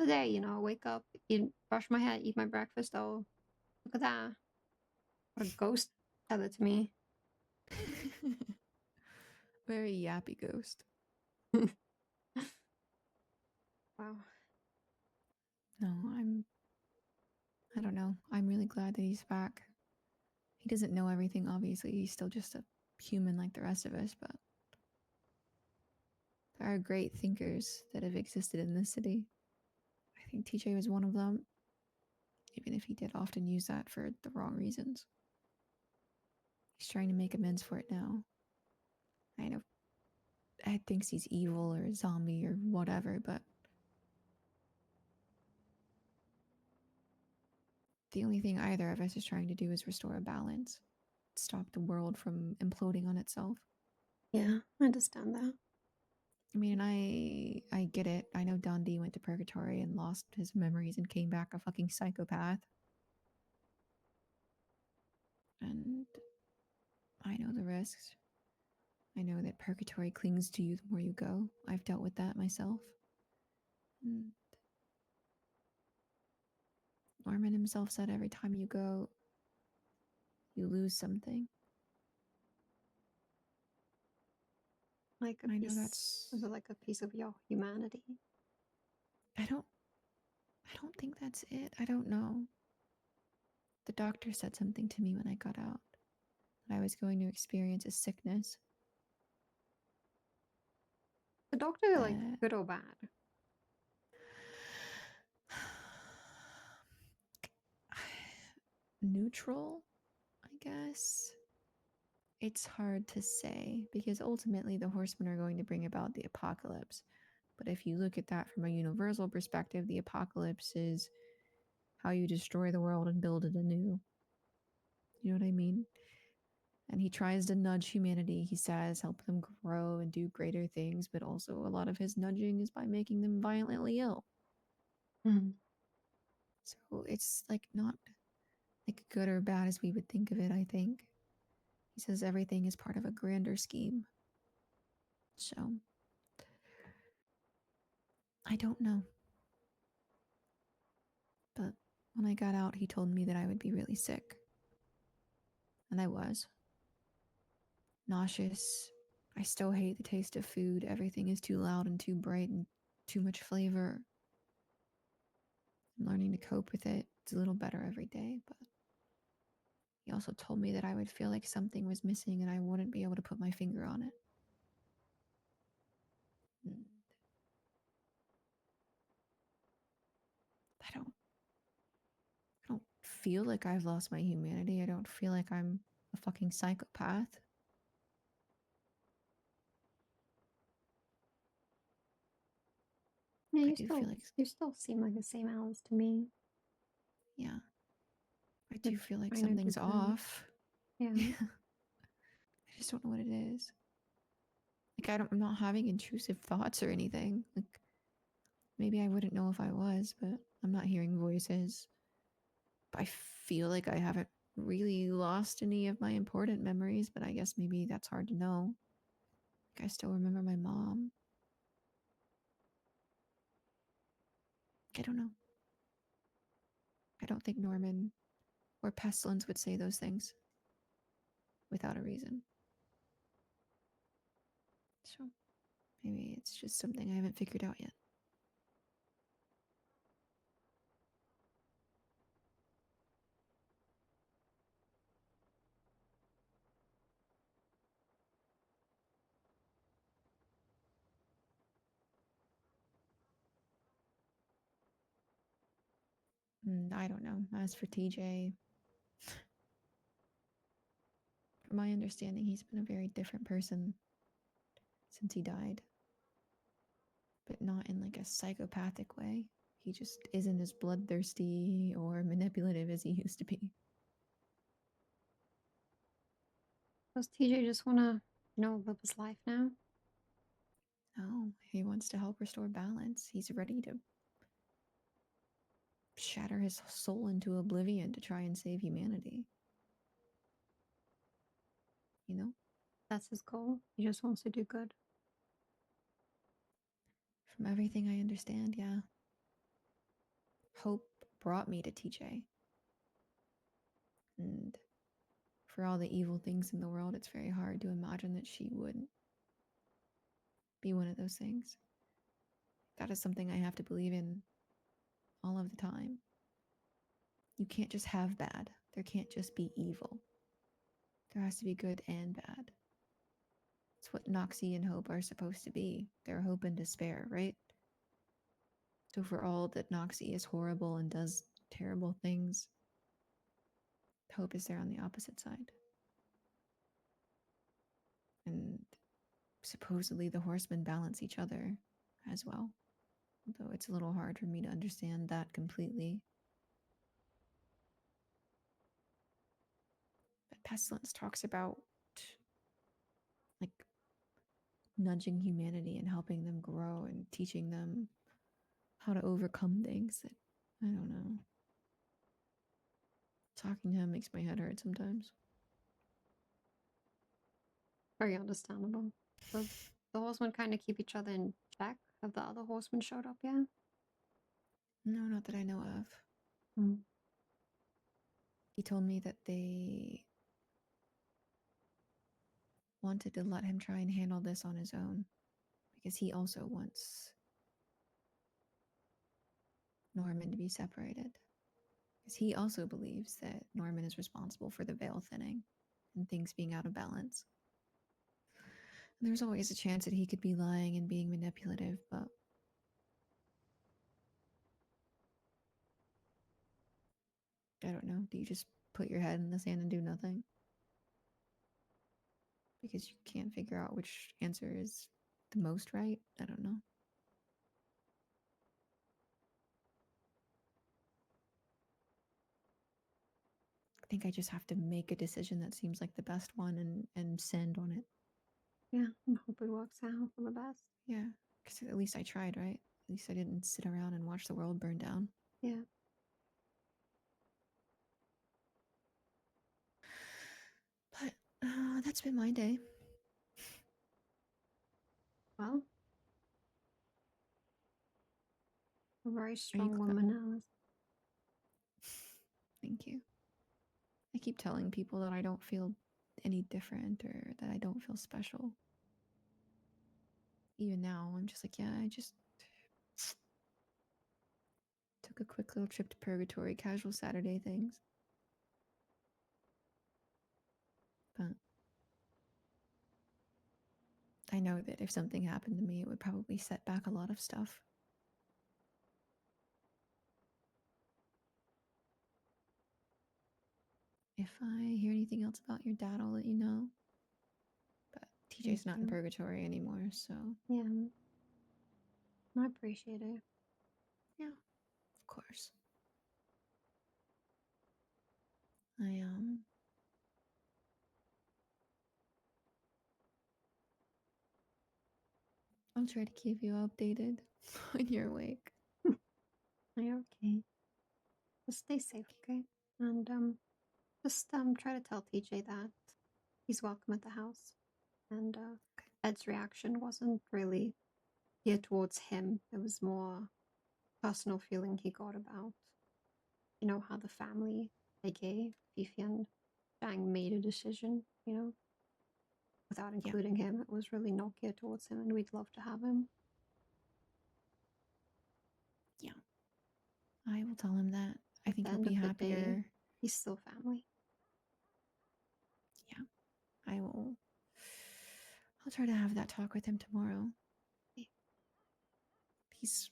day, you know, wake up, brush my hair, eat my breakfast. Oh, look at that. What a ghost tethered to me. Very yappy ghost. Wow. No, I don't know. I'm really glad that he's back. He doesn't know everything, obviously. He's still just a human like the rest of us, but there are great thinkers that have existed in this city. I think TJ was one of them. even if he did often use that for the wrong reasons. He's trying to make amends for it now. I know Ed thinks he's evil or a zombie or whatever, but the only thing either of us is trying to do is restore a balance, stop the world from imploding on itself. Yeah, I understand that. I mean, I get it. I know Dundee went to purgatory and lost his memories and came back a fucking psychopath. And I know the risks. I know that purgatory clings to you the more you go. I've dealt with that myself. And Norman himself said every time you go, you lose something. Like a I know piece, that's. is it like a piece of your humanity? I don't think that's it. I don't know. The doctor said something to me when I got out, that I was going to experience a sickness. The doctor, like, good or bad? Neutral, I guess. It's hard to say because ultimately the horsemen are going to bring about the apocalypse. But if you look at that from a universal perspective, the apocalypse is how you destroy the world and build it anew. You know what I mean? And he tries to nudge humanity, he says, help them grow and do greater things, but also a lot of his nudging is by making them violently ill. Mm. So it's like not like good or bad as we would think of it, I think. He says everything is part of a grander scheme. So I don't know. But when I got out, he told me that I would be really sick. And I was. Nauseous. I still hate the taste of food. Everything is too loud and too bright and too much flavor. I'm learning to cope with it. It's a little better every day, but he also told me that I would feel like something was missing and I wouldn't be able to put my finger on it. And I don't feel like I've lost my humanity. I don't feel like I'm a fucking psychopath. Yeah, I do feel like, you still seem like the same Alice to me. yeah, I do feel like trying to do something's good. off. Yeah. I just don't know what it is. Like I'm not having intrusive thoughts or anything. Like maybe I wouldn't know if I was, but I'm not hearing voices. But I feel like I haven't really lost any of my important memories, but I guess maybe that's hard to know. Like I still remember my mom. I don't know. I don't think Norman or Pestilence would say those things without a reason. So maybe it's just something I haven't figured out yet. I don't know. As for TJ, from my understanding, he's been a very different person since he died. But not in like a psychopathic way. He just isn't as bloodthirsty or manipulative as he used to be. Does TJ just want to, live his life now? No, he wants to help restore balance. He's ready to shatter his soul into oblivion to try and save humanity. You know? That's his goal. He just wants to do good. From everything I understand, yeah. Hope brought me to TJ. And for all the evil things in the world, it's very hard to imagine that she wouldn't be one of those things. That is something I have to believe in all of the time. You can't just have bad. There can't just be evil. There has to be good and bad. It's what Noxie and Hope are supposed to be. They're hope and despair, right? So for all that Noxie is horrible and does terrible things, hope is there on the opposite side. And supposedly the horsemen balance each other as well, though it's a little hard for me to understand that completely. But Pestilence talks about like nudging humanity and helping them grow and teaching them how to overcome things that I don't know. Talking to him makes my head hurt sometimes. Very understandable. So the horsemen kind of keep each other in check. Have the other horsemen showed up yet? No, not that I know of. Hmm. He told me that they wanted to let him try and handle this on his own because he also wants Norman to be separated. Because he also believes that Norman is responsible for the veil thinning and things being out of balance. And there's always a chance that he could be lying and being manipulative, but I don't know. Do you just put your head in the sand and do nothing? Because you can't figure out which answer is the most right? I don't know. I think I just have to make a decision that seems like the best one and send on it. Yeah, I hope it works out for the best. Yeah, because at least I tried, right? At least I didn't sit around and watch the world burn down. Yeah. But that's been my day. Well, a very you strong gl- woman, Alice. Thank you. I keep telling people that I don't feel any different or that I don't feel special. Even now, I'm just like, yeah, I just took a quick little trip to purgatory, casual Saturday things. But I know that if something happened to me, it would probably set back a lot of stuff. If I hear anything else about your dad, I'll let you know. But TJ's Thank not in you. purgatory anymore, so Yeah. I appreciate it. yeah, of course. I'll try to keep you updated when you're awake. You're okay. Just stay safe, okay? And just try to tell TJ that he's welcome at the house. And Ed's reaction wasn't really geared towards him. It was more personal feeling he got about, you know, how the family, aka Fifi and Shang, made a decision, you know, without including him. It was really not geared towards him, and we'd love to have him. Yeah. I will tell him that. I think he'll At the be end of the day, happier. he's still family. Yeah. I will. I'll try to have that talk with him tomorrow. He's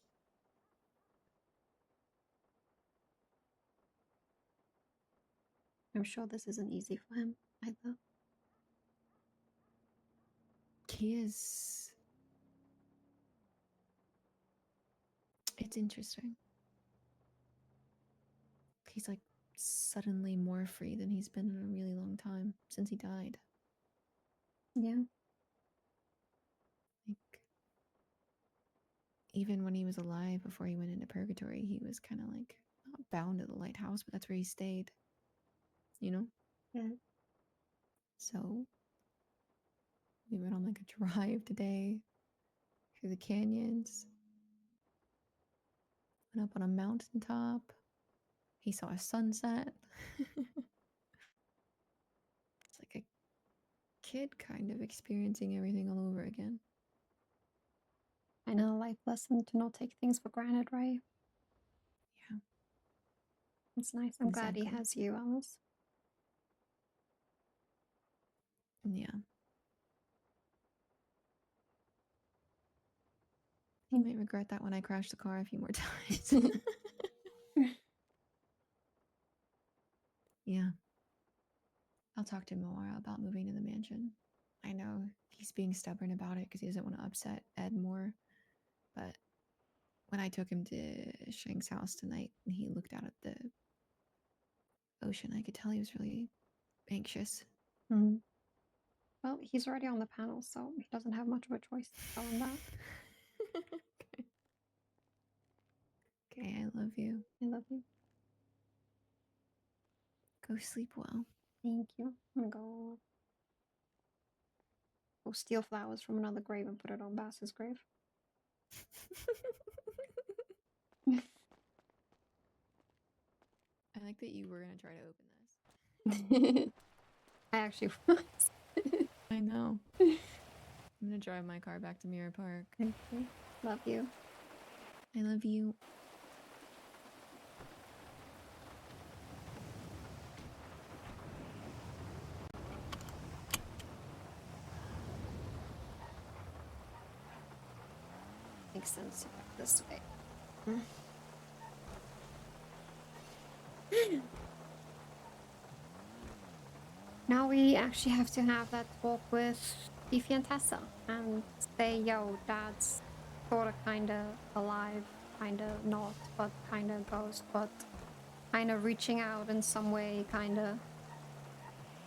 I'm sure this isn't easy for him either. he is. It's interesting. He's like suddenly more free than he's been in a really long time since he died. Yeah. Like, even when he was alive before he went into purgatory, he was kind of like not bound to the lighthouse, but that's where he stayed. You know? Yeah. So we went on like a drive today through the canyons. Went up on a mountaintop. He saw a sunset. It's like a kid kind of experiencing everything all over again. I know a life lesson to not take things for granted, right? Yeah. It's nice. I'm glad he Exactly. has you, Alice. Yeah. He might regret that when I crash the car a few more times. Yeah. I'll talk to him tomorrow about moving to the mansion. I know he's being stubborn about it because he doesn't want to upset Ed more. But when I took him to Shang's house tonight and he looked out at the ocean, I could tell he was really anxious. Hmm. Well, he's already on the panel, so he doesn't have much of a choice to tell him that. Okay, I love you. I love you. Go sleep well. Thank you. I'm gonna go steal flowers from another grave and put it on Bass's grave. I like that you were going to try to open this. I actually was. I know. I'm going to drive my car back to Mirror Park. Thank you. Love you. I love you. Makes sense this way. Now we actually have to have that talk with Fifi and Tessa and say, yo, Dad's sorta kinda alive, kinda not, but kinda ghost, but kinda reaching out in some way, kinda.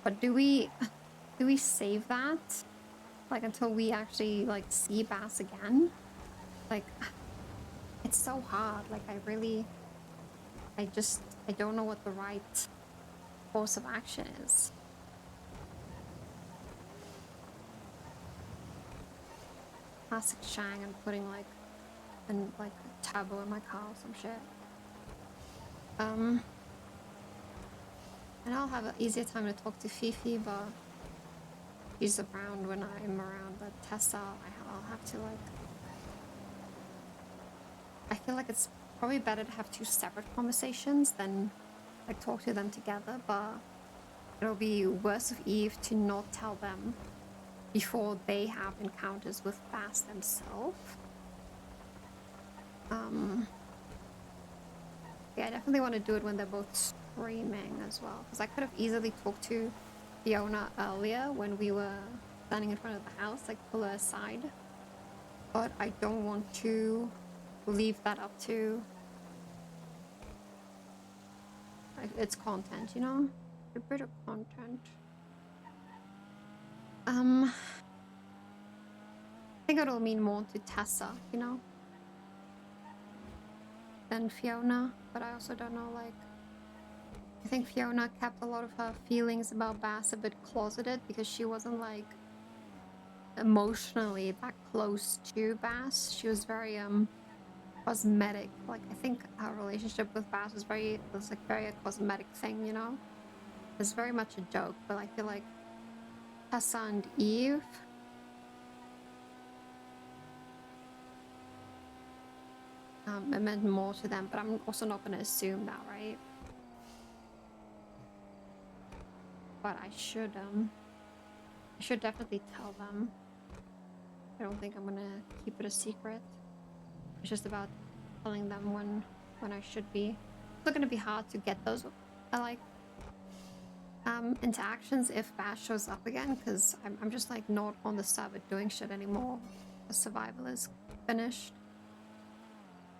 But do we save that? Like until we actually like see Bass again? Like it's so hard. Like I don't know what the right course of action is. Classic Shang and putting like a turbo in my car or some shit. And I'll have an easier time to talk to Fifi, but she's around when I'm around. But Tessa, I'll have to like. I feel like it's probably better to have two separate conversations than like talk to them together. But it'll be worse of Eve to not tell them before they have encounters with Bass themselves. Yeah, I definitely want to do it when they're both streaming as well. Because I could have easily talked to Fiona earlier when we were standing in front of the house, like pull her aside. But I don't want to leave that up to... like, it's content, you know? A bit of content. I think it'll mean more to Tessa, you know? Than Fiona, but I also don't know, like, I think Fiona kept a lot of her feelings about Bass a bit closeted because she wasn't like emotionally that close to Bass. She was very cosmetic. Like I think her relationship with Bass was very a cosmetic thing, you know? It's very much a joke, but I feel like Tessa and Eve, it meant more to them, but I'm also not gonna assume that, right? But I should definitely tell them. I don't think I'm gonna keep it a secret. It's just about telling them when I should be. It's not gonna be hard to get those interactions if Bash shows up again, because I'm just like not on the server doing shit anymore. The survival is finished.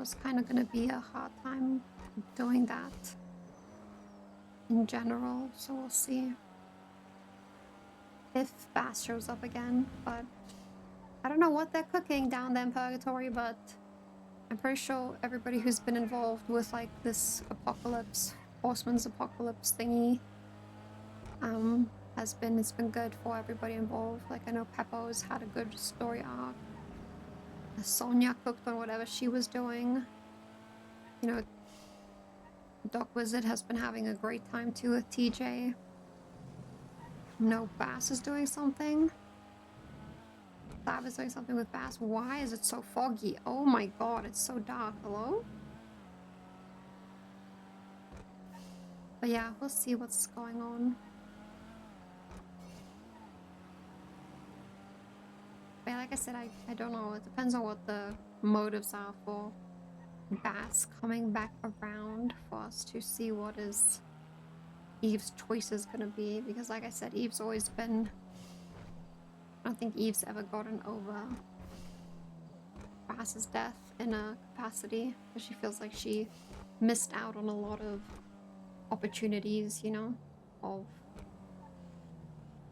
It's kind of gonna be a hard time doing that in general, so we'll see if Bass shows up again. But I don't know what they're cooking down there in Purgatory, but I'm pretty sure everybody who's been involved with like this apocalypse, Horseman's apocalypse thingy, it's been good for everybody involved. Like I know Peppo's had a good story arc. Sonia cooked on whatever she was doing. You know, Doc Wizard has been having a great time too with TJ. No, Bass is doing something. Sav is doing something with Bass. Why is it so foggy? Oh my god, it's so dark. Hello? But yeah, we'll see what's going on. But like I said, I don't know. It depends on what the motives are for Bass coming back around for us to see what is Eve's choice is gonna be, because like I said, Eve's always been, I don't think Eve's ever gotten over Bass's death in a capacity, because she feels like she missed out on a lot of opportunities, you know, of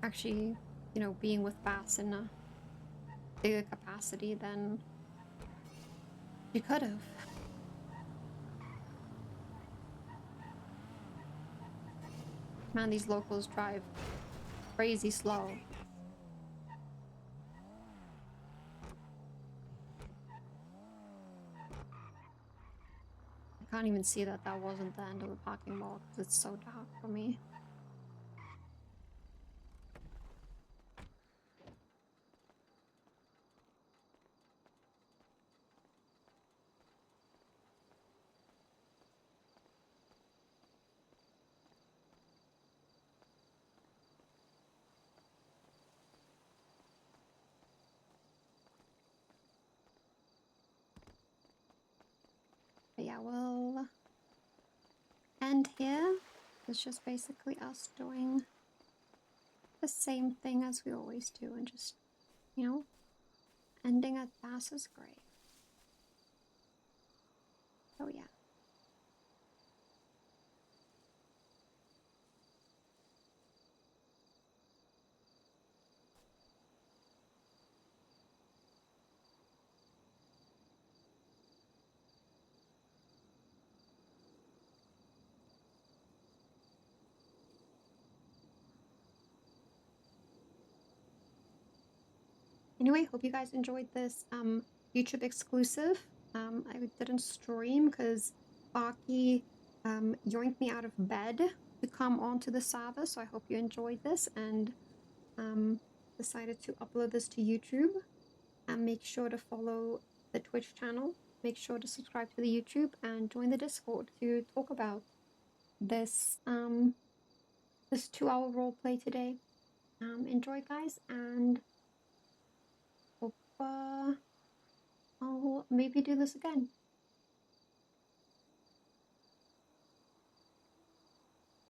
actually, you know, being with Bass in a bigger capacity than she could have. Man, these locals drive crazy slow. I can't even see that that wasn't the end of the parking lot because it's so dark for me. But yeah, we'll end here. It's just basically us doing the same thing as we always do and just, you know, ending at Bass's grave. So yeah. Anyway, hope you guys enjoyed this YouTube exclusive. I didn't stream because Baki yoinked me out of bed to come onto the server, so I hope you enjoyed this and decided to upload this to YouTube. And make sure to follow the Twitch channel, make sure to subscribe to the YouTube, and join the Discord to talk about this this 2-hour roleplay today. Enjoy, guys, and hope I'll maybe do this again.